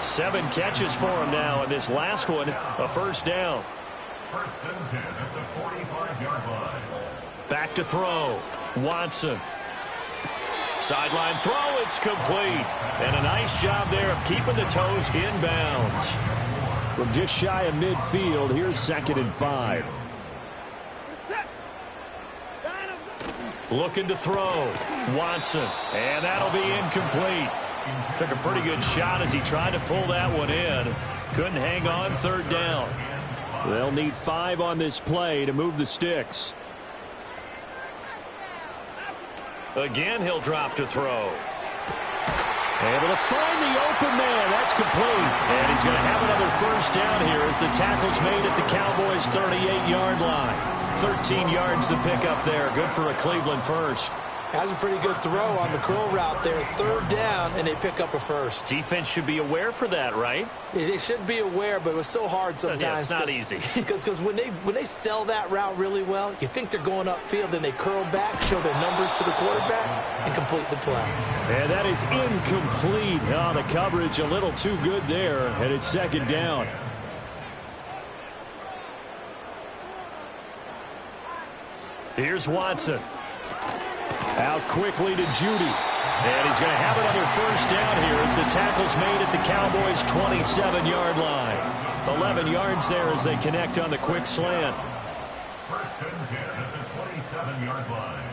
7 catches for him now, and this last one, a first down. First and 10 at the 45-yard line. Back to throw. Watson. Sideline throw, it's complete. And a nice job there of keeping the toes inbounds. From just shy of midfield, here's 2nd and 5. Looking to throw. Watson. And that'll be incomplete. Took a pretty good shot as he tried to pull that one in. Couldn't hang on, 3rd down. They'll need 5 on this play to move the sticks. Again, he'll drop to throw. Able to find the open man. That's complete. And he's going to have another first down here as the tackle's made at the Cowboys' 38-yard line. 13 yards to pick up there. Good for a Cleveland first. Has a pretty good throw on the curl route there. 3rd down, and they pick up a first. Defense should be aware for that, right? They should be aware, but it was so hard sometimes. Yeah, it's not easy. Because when they sell that route really well, you think they're going upfield, then they curl back, show their numbers to the quarterback, and complete the play. And that is incomplete. Oh, the coverage a little too good there, and it's 2nd down. Here's Watson. Out quickly to Judy. And he's going to have another first down here as the tackle's made at the Cowboys' 27-yard line. 11 yards there as they connect on the quick slant. First and 10 at the 27-yard line.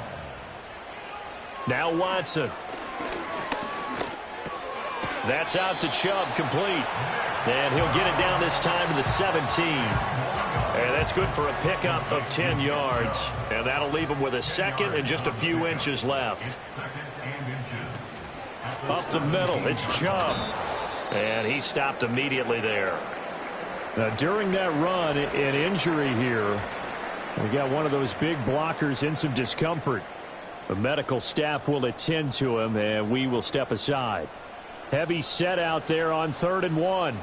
Now Watson. That's out to Chubb, complete. And he'll get it down this time to the 17. And that's good for a pickup of 10 yards. And that'll leave him with a second and just a few inches left. Up the middle, it's Chubb. And he stopped immediately there. Now, during that run, an injury here. We got one of those big blockers in some discomfort. The medical staff will attend to him, and we will step aside. Heavy set out there on 3rd and 1.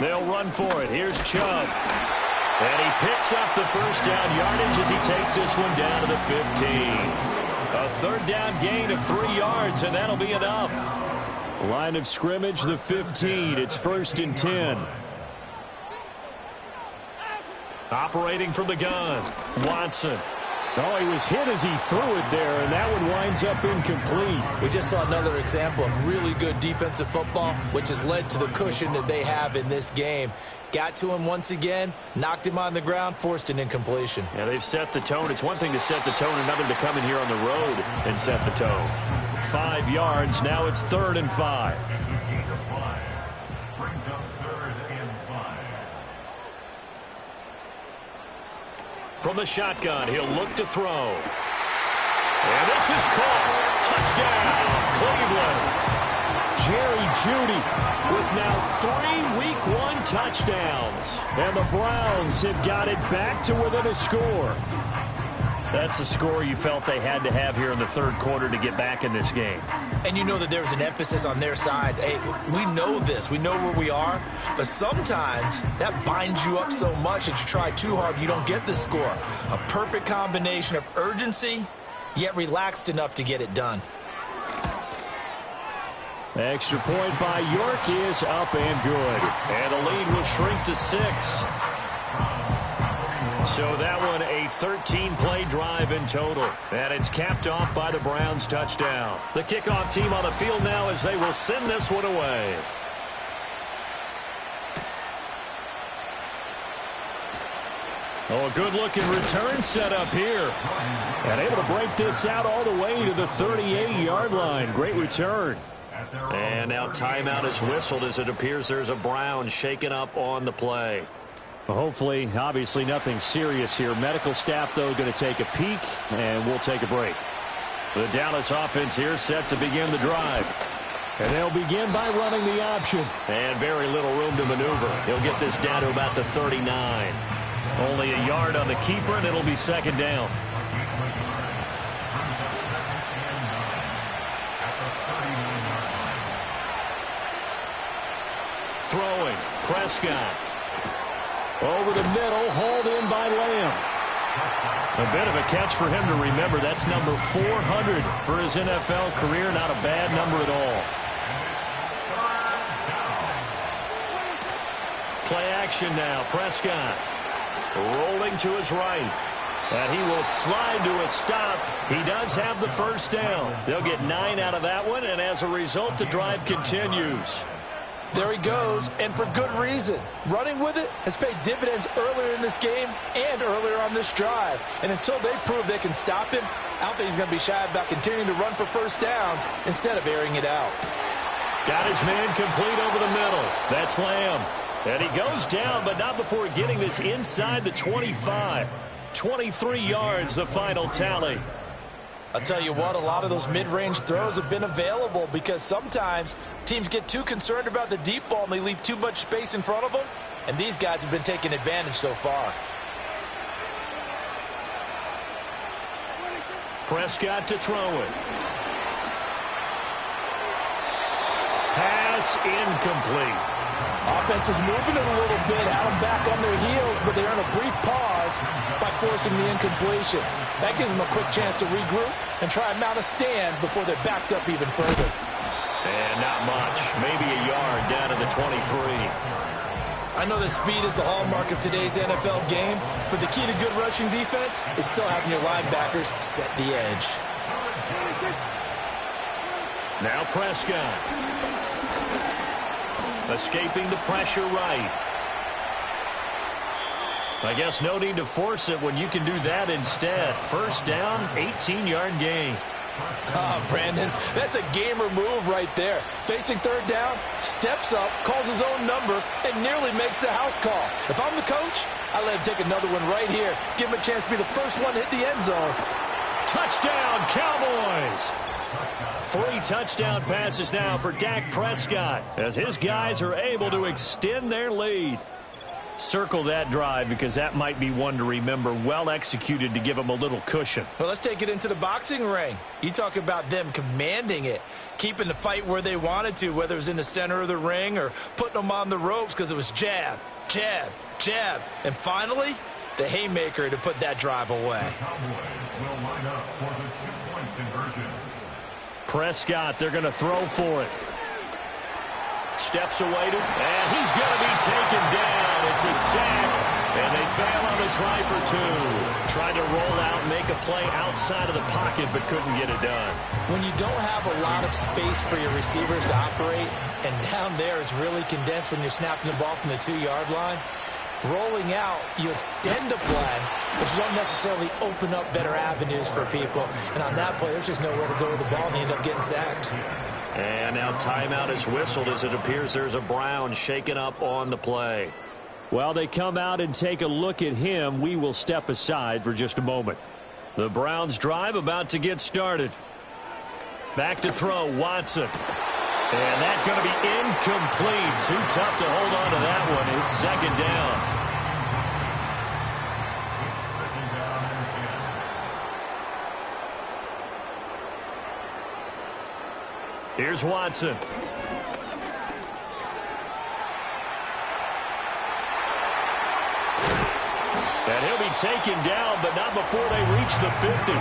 They'll run for it. Here's Chubb. And he picks up the first down yardage as he takes this one down to the 15. A 3rd down gain of 3 yards, and that'll be enough. Line of scrimmage, the 15. It's 1st and 10. Operating from the gun, Watson. Oh, he was hit as he threw it there, and that one winds up incomplete. We just saw another example of really good defensive football, which has led to the cushion that they have in this game. Got to him once again, knocked him on the ground, forced an incompletion. Yeah, they've set the tone. It's one thing to set the tone, another to come in here on the road and set the tone. 5 yards, now it's 3rd and 5. Brings up 3rd and 5. From the shotgun, he'll look to throw. And this is caught. Touchdown, Cleveland. Jerry Jeudy with now 3 Week 1 touchdowns. And the Browns have got it back to within a score. That's a score you felt they had to have here in the 3rd quarter to get back in this game. And you know that there's an emphasis on their side. Hey, we know this. We know where we are. But sometimes that binds you up so much that you try too hard, you don't get the score. A perfect combination of urgency, yet relaxed enough to get it done. Extra point by York is up and good. And the lead will shrink to 6. So that one a 13-play drive in total. And it's capped off by the Browns touchdown. The kickoff team on the field now as they will send this one away. Oh, a good-looking return set up here. And able to break this out all the way to the 38-yard line. Great return. And now timeout is whistled as it appears there's a Brown shaken up on the play. Well, hopefully, obviously nothing serious here. Medical staff, though, going to take a peek, and we'll take a break. The Dallas offense here set to begin the drive. And they'll begin by running the option. And very little room to maneuver. He'll get this down to about the 39. Only a yard on the keeper, and it'll be 2nd down. Throwing, Prescott. Over the middle, hauled in by Lamb. A bit of a catch for him to remember. That's number 400 for his NFL career. Not a bad number at all. Play action now. Prescott rolling to his right. And he will slide to a stop. He does have the first down. They'll get 9 out of that one, and as a result, the drive continues. There he goes, and for good reason. Running with it has paid dividends earlier in this game and earlier on this drive. And until they prove they can stop him, I don't think he's going to be shy about continuing to run for first downs instead of airing it out. Got his man complete over the middle. That's Lamb. And he goes down, but not before getting this inside the 25. 23 yards, the final tally. I'll tell you what, a lot of those mid-range throws have been available because sometimes teams get too concerned about the deep ball and they leave too much space in front of them, and these guys have been taking advantage so far. Prescott to throw it. Pass incomplete. Offense was moving it a little bit, had them back on their heels, but they earn a brief pause by forcing the incompletion. That gives them a quick chance to regroup and try and mount a stand before they're backed up even further. And not much, maybe a yard down to the 23. I know that speed is the hallmark of today's NFL game, but the key to good rushing defense is still having your linebackers set the edge. Now Prescott. Escaping the pressure right. I guess no need to force it when you can do that instead. First down, 18-yard gain. Brandon, that's a gamer move right there. Facing third down, steps up, calls his own number, and nearly makes the house call. If I'm the coach, I let him take another one right here. Give him a chance to be the first one to hit the end zone. Touchdown, Cowboys! 3 touchdown passes now for Dak Prescott as his guys are able to extend their lead. Circle that drive because that might be one to remember. Well executed to give them a little cushion. Well, let's take it into the boxing ring. You talk about them commanding it, keeping the fight where they wanted to, whether it was in the center of the ring or putting them on the ropes because it was jab, jab, jab. And finally, the haymaker to put that drive away. The Cowboys will line up for the 2-point conversion. Prescott, they're going to throw for it. Steps away to, and he's going to be taken down. It's a sack, and they fail on the try for 2. Tried to roll out and make a play outside of the pocket, but couldn't get it done. When you don't have a lot of space for your receivers to operate, and down there is really condensed when you're snapping the ball from the 2-yard line, rolling out, you extend the play, but you don't necessarily open up better avenues for people. And on that play, there's just nowhere to go with the ball, and they end up getting sacked. And now timeout is whistled as it appears there's a Brown shaken up on the play. Well, they come out and take a look at him. We will step aside for just a moment. The Browns drive about to get started. Back to throw, Watson. And that's going to be incomplete. Too tough to hold on to that one. It's second down. Here's Watson. And he'll be taken down, but not before they reach the 50.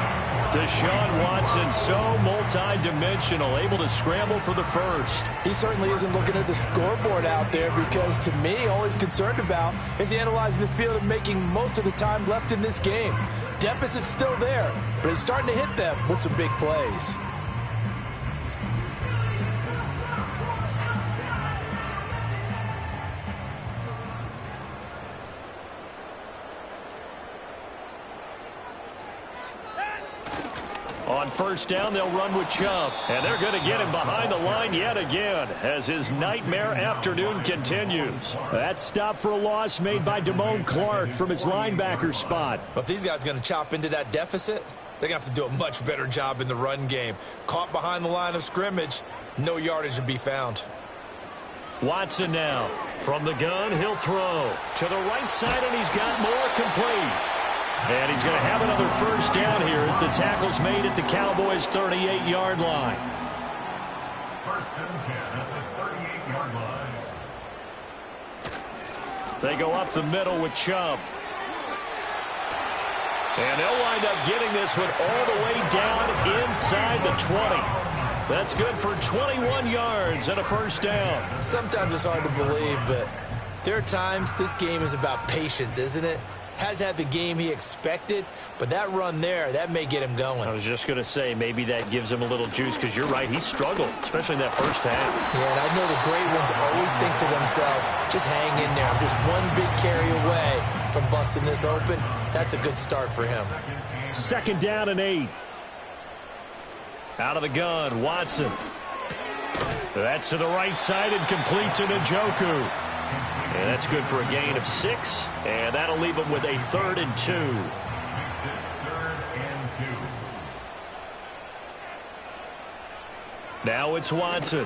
Deshaun Watson, so multi-dimensional, able to scramble for the first. He certainly isn't looking at the scoreboard out there because, to me, all he's concerned about is analyzing the field and making most of the time left in this game. Deficit's still there, but he's starting to hit them with some big plays. On first down, they'll run with Chubb. And they're going to get him behind the line yet again as his nightmare afternoon continues. That stop for a loss made by Damone Clark from his linebacker spot. But if these guys are going to chop into that deficit, they're going to have to do a much better job in the run game. Caught behind the line of scrimmage, no yardage to be found. Watson now. From the gun, he'll throw. To the right side, and he's got more complete. And he's going to have another first down here as the tackle's made at the Cowboys' 38-yard line. First and 10 at the 38-yard line. They go up the middle with Chubb. And they'll wind up getting this one all the way down inside the 20. That's good for 21 yards and a first down. Sometimes it's hard to believe, but there are times this game is about patience, isn't it? Has had the game he expected, but that run there, that may get him going. I was just going to say, maybe that gives him a little juice because you're right, he struggled, especially in that first half. Yeah, and I know the great ones always think to themselves, just hang in there. I'm just one big carry away from busting this open. That's a good start for him. Second down and 8. Out of the gun, Watson. That's to the right side and complete to Njoku. And that's good for a gain of 6, and that'll leave them with a 3rd and 2. Now it's Watson.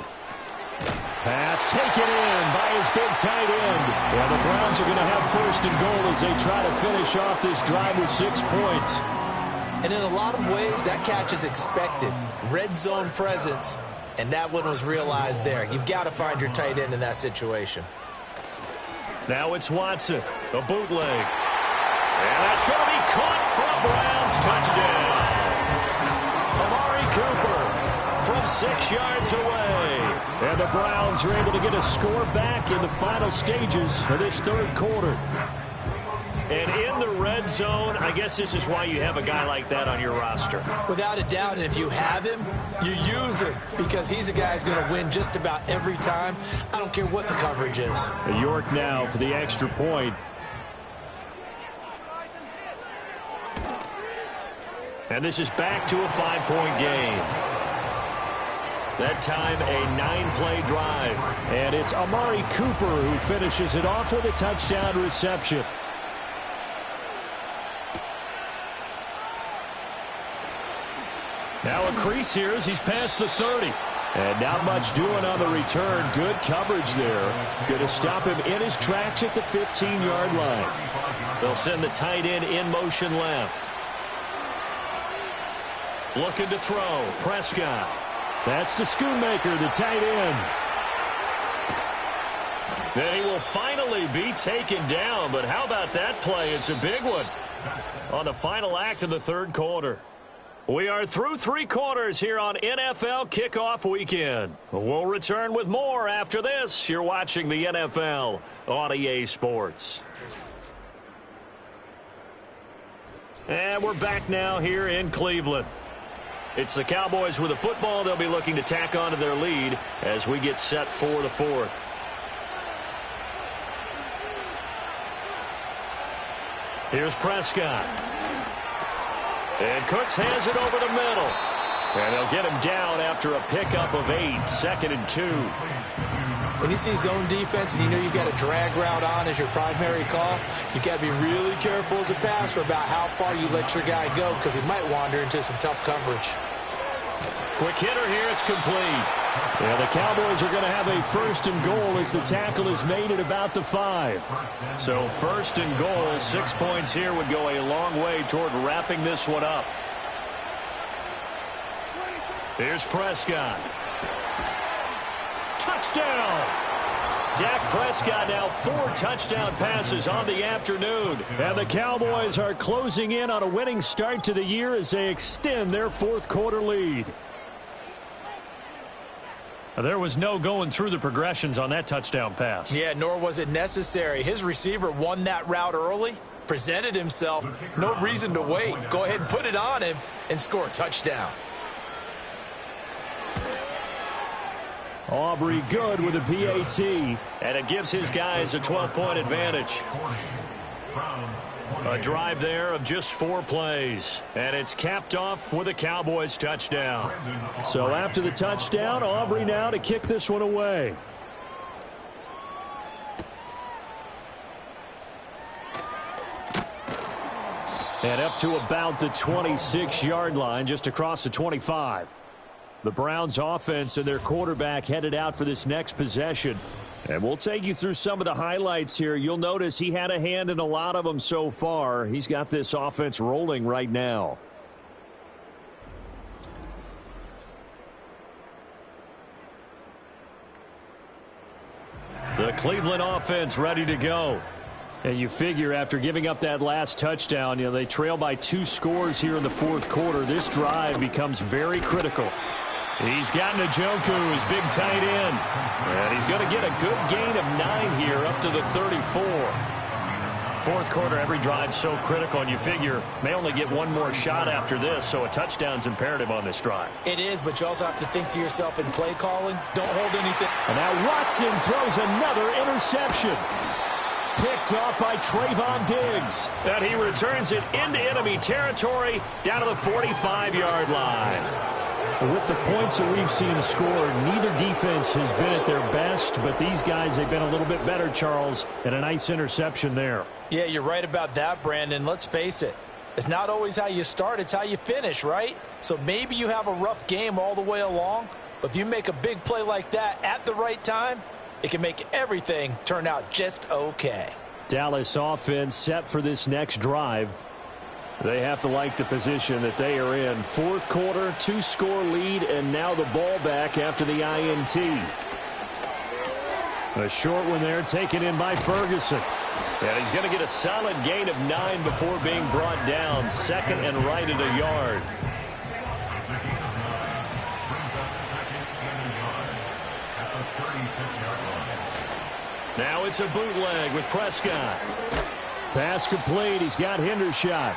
Pass taken in by his big tight end. Well, the Browns are going to have first and goal as they try to finish off this drive with 6 points. And in a lot of ways, that catch is expected. Red zone presence, and that one was realized there. You've got to find your tight end in that situation. Now it's Watson, a bootleg. And that's going to be caught for a Browns touchdown. Amari Cooper from 6 yards away. And the Browns are able to get a score back in the final stages of this third quarter. And in the red zone, I guess this is why you have a guy like that on your roster. Without a doubt, and if you have him, you use him because he's a guy who's going to win just about every time. I don't care what the coverage is. York now for the extra point. And this is back to a 5-point game. That time, a 9-play drive. And it's Amari Cooper who finishes it off with a touchdown reception. Now a crease here as he's past the 30. And not much doing on the return. Good coverage there. Going to stop him in his tracks at the 15-yard line. They'll send the tight end in motion left. Looking to throw. Prescott. That's to Schoonmaker, the tight end. Then he will finally be taken down. But how about that play? It's a big one on the final act of the third quarter. We are through 3 quarters here on NFL Kickoff Weekend. We'll return with more after this. You're watching the NFL on EA Sports. And we're back now here in Cleveland. It's the Cowboys with the football. They'll be looking to tack on to their lead as we get set for the fourth. Here's Prescott. And Cooks has it over the middle. And they'll get him down after a pickup of 8, 2nd and 2. When you see zone defense and you know you've got a drag route on as your primary call, you got to be really careful as a passer about how far you let your guy go because he might wander into some tough coverage. Quick hitter here. It's complete. Yeah, the Cowboys are going to have a 1st and goal as the tackle is made at about the 5. So 1st and goal, 6 points here would go a long way toward wrapping this one up. Here's Prescott. Touchdown! Dak Prescott now 4 touchdown passes on the afternoon. And the Cowboys are closing in on a winning start to the year as they extend their 4th quarter lead. There was no going through the progressions on that touchdown pass. Yeah, nor was it necessary. His receiver won that route early, presented himself. No reason to wait. Go ahead and put it on him and score a touchdown. Aubrey good with a PAT. And it gives his guys a 12-point advantage. A drive there of just 4 plays. And it's capped off with a Cowboys touchdown. So after the touchdown, Aubrey now to kick this one away. And up to about the 26-yard line, just across the 25. The Browns offense and their quarterback headed out for this next possession. And we'll take you through some of the highlights here. You'll notice he had a hand in a lot of them so far. He's got this offense rolling right now. The Cleveland offense ready to go. And you figure after giving up that last touchdown, they trail by 2 scores here in the 4th quarter. This drive becomes very critical. He's got Njoku, his big tight end. And he's going to get a good gain of 9 here up to the 34. 4th quarter, every drive's so critical, and you figure may only get 1 more shot after this, so a touchdown's imperative on this drive. It is, but you also have to think to yourself in play calling, don't hold anything. And now Watson throws another interception. Picked off by Trayvon Diggs. And he returns it into enemy territory down to the 45-yard line. With the points that we've seen scored, neither defense has been at their best, but these guys, they've been a little bit better, Charles, and a nice interception there. Yeah, you're right about that, Brandon. Let's face it. It's not always how you start, it's how you finish, right? So maybe you have a rough game all the way along, but if you make a big play like that at the right time, it can make everything turn out just okay. Dallas offense set for this next drive. They have to like the position that they are in. 4th quarter, 2-score lead, and now the ball back after the INT. A short one there taken in by Ferguson. And he's going to get a solid gain of 9 before being brought down. 2nd and right at a yard. the 36-yard line. Now it's a bootleg with Prescott. Pass complete. He's got Hendershot.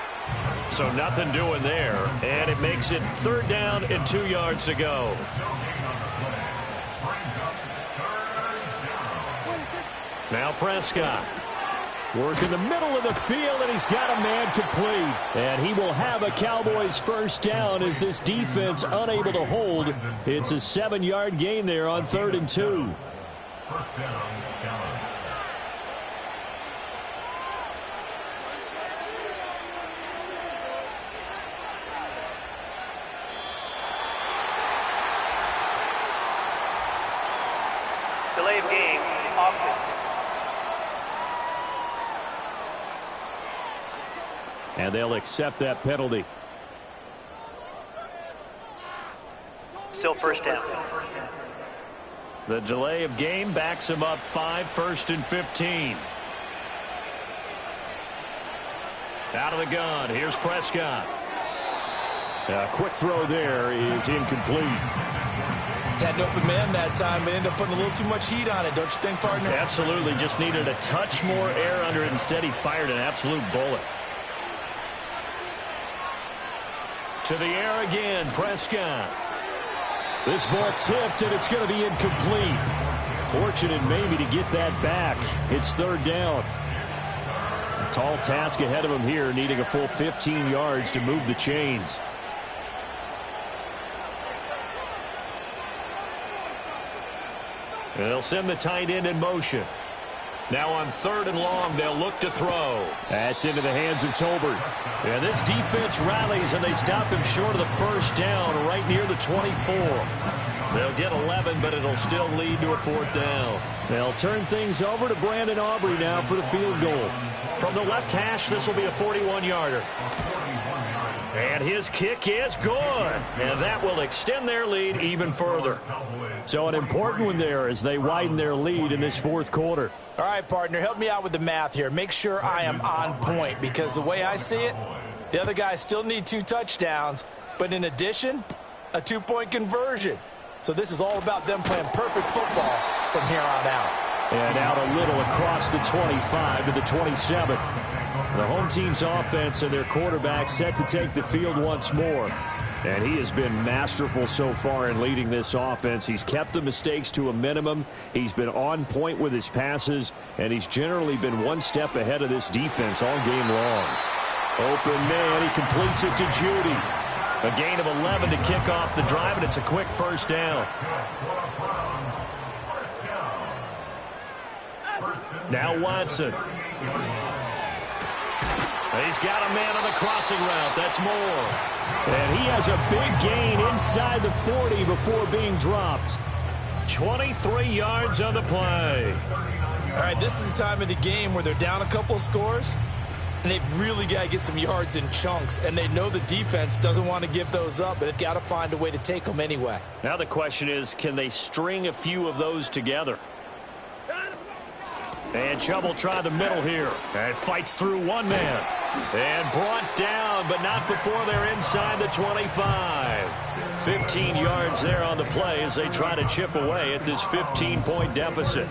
So nothing doing there, and it makes it 3rd down and 2 yards to go. Now Prescott. Work in the middle of the field, and he's got a man complete. And he will have a Cowboys first down as this defense unable to hold. It's a 7-yard gain there on 3rd and 2. First down, Dallas. Delay of game, offense. And they'll accept that penalty. Still first down. The delay of game backs him up 5, 1st and 15. Out of the gun, here's Prescott. A quick throw there is incomplete. Had an open man that time, but ended up putting a little too much heat on it, don't you think, partner? Absolutely, just needed a touch more air under it. Instead, he fired an absolute bullet. To the air again, Prescott. This ball tipped, and it's going to be incomplete. Fortunate maybe to get that back. It's 3rd down. A tall task ahead of him here, needing a full 15 yards to move the chains. They'll send the tight end in motion. Now on 3rd and long, they'll look to throw. That's into the hands of Tolbert. Yeah, this defense rallies, and they stop him short of the first down right near the 24. They'll get 11, but it'll still lead to a 4th down. They'll turn things over to Brandon Aubrey now for the field goal. From the left hash, this will be a 41-yarder. And his kick is good. And that will extend their lead even further. So an important one there as they widen their lead in this 4th quarter. All right, partner, help me out with the math here. Make sure I am on point, because the way I see it, the other guys still need 2 touchdowns, but in addition, a 2-point conversion. So this is all about them playing perfect football from here on out. And out a little across the 25 to the 27. The home team's offense and their quarterback set to take the field once more. And he has been masterful so far in leading this offense. He's kept the mistakes to a minimum. He's been on point with his passes, and he's generally been one step ahead of this defense all game long. Open man, he completes it to Judy. A gain of 11 to kick off the drive, and it's a quick first down. Now Watson. He's got a man on the crossing route. That's Moore. And he has a big gain inside the 40 before being dropped. 23 yards on the play. All right, this is the time of the game where they're down a couple of scores, and they've really got to get some yards in chunks, and they know the defense doesn't want to give those up, but they've got to find a way to take them anyway. Now the question is, can they string a few of those together? And Chubb will try the middle here. And fights through one man. And brought down, but not before they're inside the 25. 15 yards there on the play as they try to chip away at this 15-point deficit.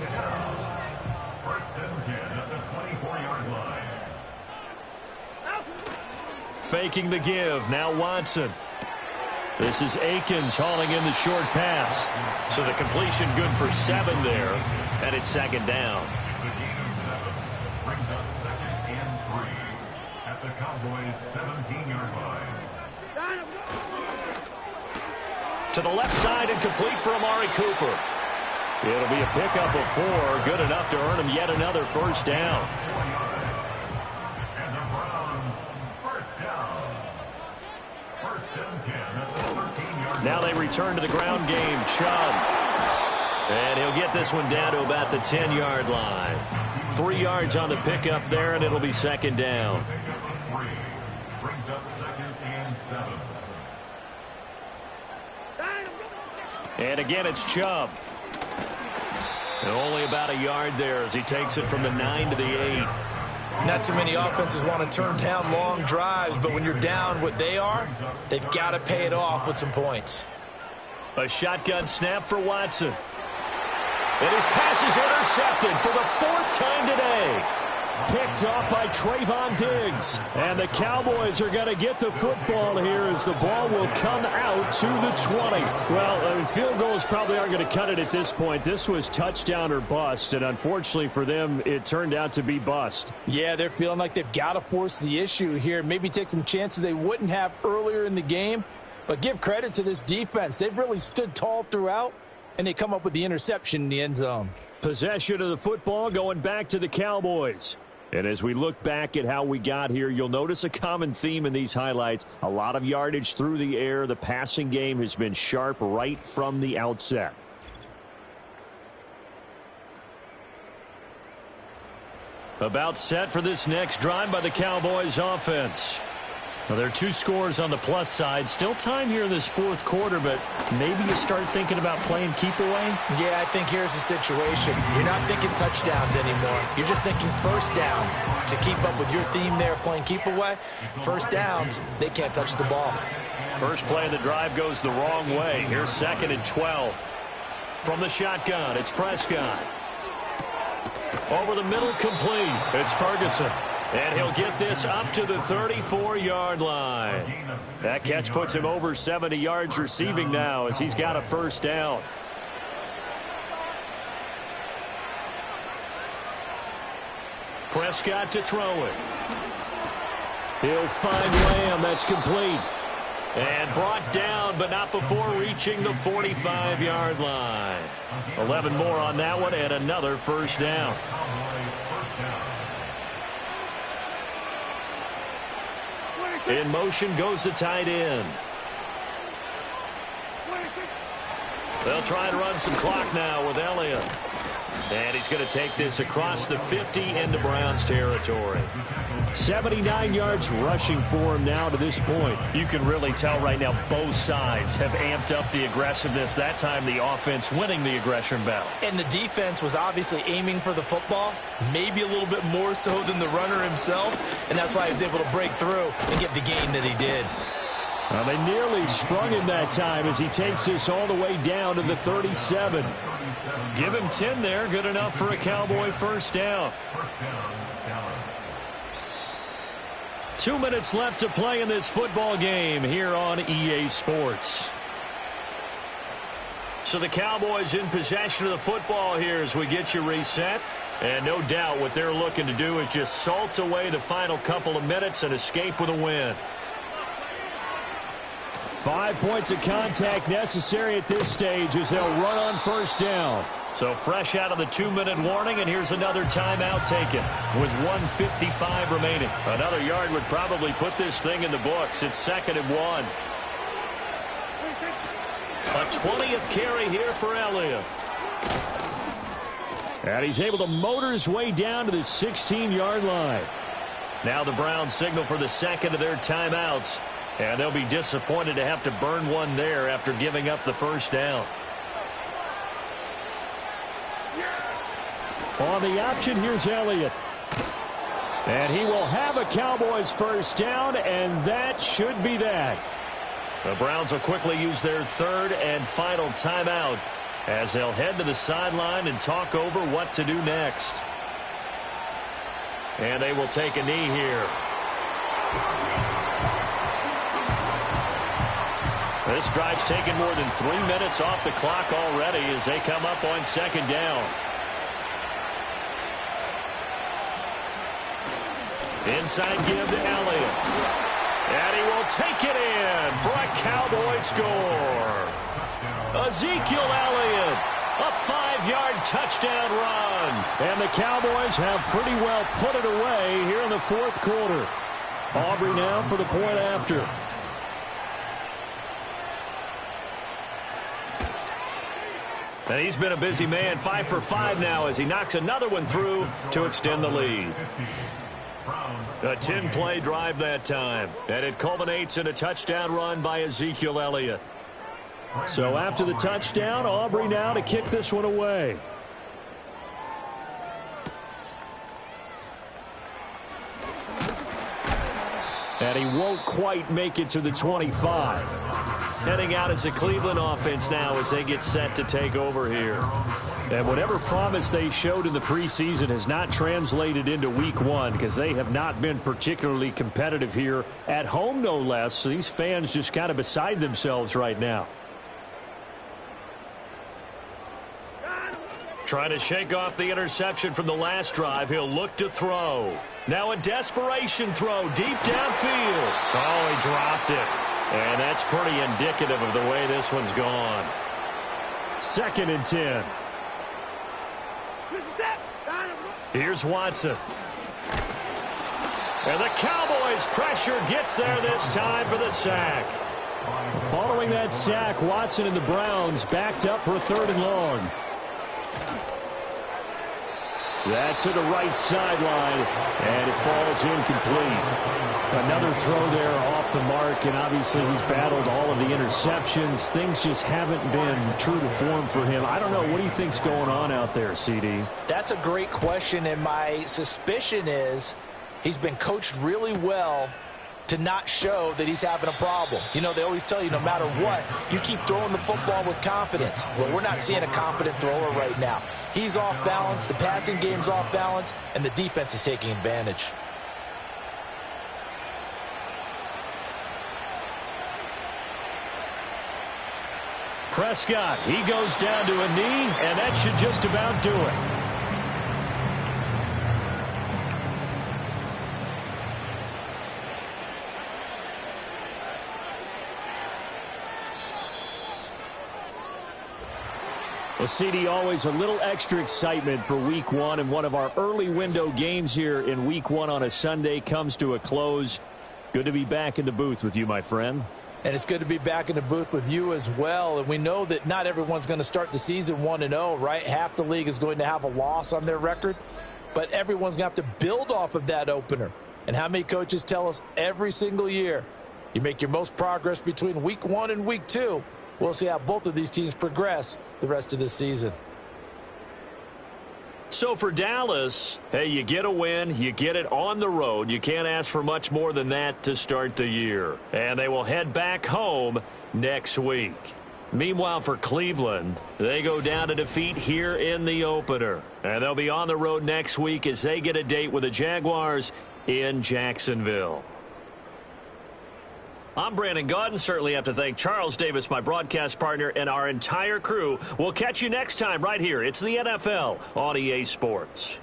Faking the give. Now Watson. This is Akins hauling in the short pass. So the completion good for 7 there. And it's second down. Brings up 2nd and 3 at the Cowboys' 17-yard line. To the left side and complete for Amari Cooper. It'll be a pickup of 4, good enough to earn him yet another first down. And the Browns, first down. 1st and 10 at the 13-yard line. Now they return to the ground game. Chubb. And he'll get this one down to about the 10-yard line. 3 yards on the pickup there, and it'll be second down. Brings up 2nd and 7. And again, it's Chubb. And only about a yard there as he takes it from the 9 to the 8. Not too many offenses want to turn down long drives, but when you're down what they are, they've got to pay it off with some points. A shotgun snap for Watson. And his pass is intercepted for the 4th time today. Picked off by Trayvon Diggs. And the Cowboys are going to get the football here as the ball will come out to the 20. Well, field goals probably aren't going to cut it at this point. This was touchdown or bust, and unfortunately for them, it turned out to be bust. Yeah, they're feeling like they've got to force the issue here. Maybe take some chances they wouldn't have earlier in the game. But give credit to this defense. They've really stood tall throughout, and they come up with the interception in the end zone. Possession of the football going back to the Cowboys. And as we look back at how we got here, you'll notice a common theme in these highlights. A lot of yardage through the air. The passing game has been sharp right from the outset. About set for this next drive by the Cowboys offense. Well, there are 2 scores on the plus side. Still time here in this 4th quarter, but maybe you start thinking about playing keep away? Yeah, I think here's the situation. You're not thinking touchdowns anymore. You're just thinking first downs. To keep up with your theme there, playing keep away, first downs, they can't touch the ball. First play of the drive goes the wrong way. Here's 2nd and 12. From the shotgun, it's Prescott. Over the middle, complete. It's Ferguson. And he'll get this up to the 34-yard line. That catch puts him over 70 yards receiving now as he's got a first down. Prescott to throw it. He'll find Lamb. That's complete. And brought down, but not before reaching the 45-yard line. 11 more on that one and another first down. In motion goes the tight end. They'll try and run some clock now with Elliott. And he's going to take this across the 50 into Browns territory. 79 yards rushing for him now to this point. You can really tell right now both sides have amped up the aggressiveness. That time the offense winning the aggression battle. And the defense was obviously aiming for the football, maybe a little bit more so than the runner himself, and that's why he was able to break through and get the gain that he did. Well, they nearly sprung him that time as he takes this all the way down to the 37. Give him 10 there. Good enough for a Cowboy first down. 2 minutes left to play in this football game here on EA Sports. So the Cowboys in possession of the football here as we get you reset. And no doubt what they're looking to do is just salt away the final couple of minutes and escape with a win. 5 points of contact necessary at this stage as they'll run on first down. So fresh out of the 2-minute warning, and here's another timeout taken with 1:55 remaining. Another yard would probably put this thing in the books. It's 2nd and 1. A 20th carry here for Elliott. And he's able to motor his way down to the 16-yard line. Now the Browns signal for the second of their timeouts. And they'll be disappointed to have to burn one there after giving up the first down. On the option, here's Elliott. And he will have a Cowboys first down, and that should be that. The Browns will quickly use their 3rd and final timeout as they'll head to the sideline and talk over what to do next. And they will take a knee here. This drive's taken more than 3 minutes off the clock already as they come up on 2nd down. Inside give to Elliott. And he will take it in for a Cowboy score. Ezekiel Elliott, a 5-yard touchdown run. And the Cowboys have pretty well put it away here in the 4th quarter. Aubrey now for the point after. And he's been a busy man, 5 for 5 now as he knocks another one through to extend the lead. A 10-play drive that time, and it culminates in a touchdown run by Ezekiel Elliott. So after the touchdown, Aubrey now to kick this one away. And he won't quite make it to the 25. Heading out as a Cleveland offense now as they get set to take over here. And whatever promise they showed in the preseason has not translated into week one because they have not been particularly competitive here at home, no less. So these fans just kind of beside themselves right now. Trying to shake off the interception from the last drive. He'll look to throw. Now a desperation throw deep downfield. Oh, he dropped it. And that's pretty indicative of the way this one's gone. 2nd and 10. Here's Watson. And the Cowboys pressure gets there this time for the sack. Following that sack, Watson and the Browns backed up for a 3rd and long. That's to the right sideline, and it falls incomplete. Another throw there off the mark, and obviously he's battled all of the interceptions. Things just haven't been true to form for him. I don't know. What do you think's going on out there, CD? That's a great question, and my suspicion is he's been coached really well to not show that he's having a problem. You know, they always tell you no matter what, you keep throwing the football with confidence. Well, we're not seeing a confident thrower right now. He's off balance, the passing game's off balance, and the defense is taking advantage. Prescott, he goes down to a knee, and that should just about do it. Well, CD, always a little extra excitement for week one, and one of our early window games here in week one on a Sunday comes to a close. Good to be back in the booth with you, my friend. And it's good to be back in the booth with you as well. And we know that not everyone's going to start the season 1-0, right? Half the league is going to have a loss on their record, but everyone's going to have to build off of that opener. And how many coaches tell us every single year, you make your most progress between week one and week two. We'll see how both of these teams progress the rest of this season. So for Dallas, hey, you get a win, you get it on the road. You can't ask for much more than that to start the year. And they will head back home next week. Meanwhile, for Cleveland, they go down to defeat here in the opener. And they'll be on the road next week as they get a date with the Jaguars in Jacksonville. I'm Brandon Gaudin. Certainly have to thank Charles Davis, my broadcast partner, and our entire crew. We'll catch you next time right here. It's the NFL on EA Sports.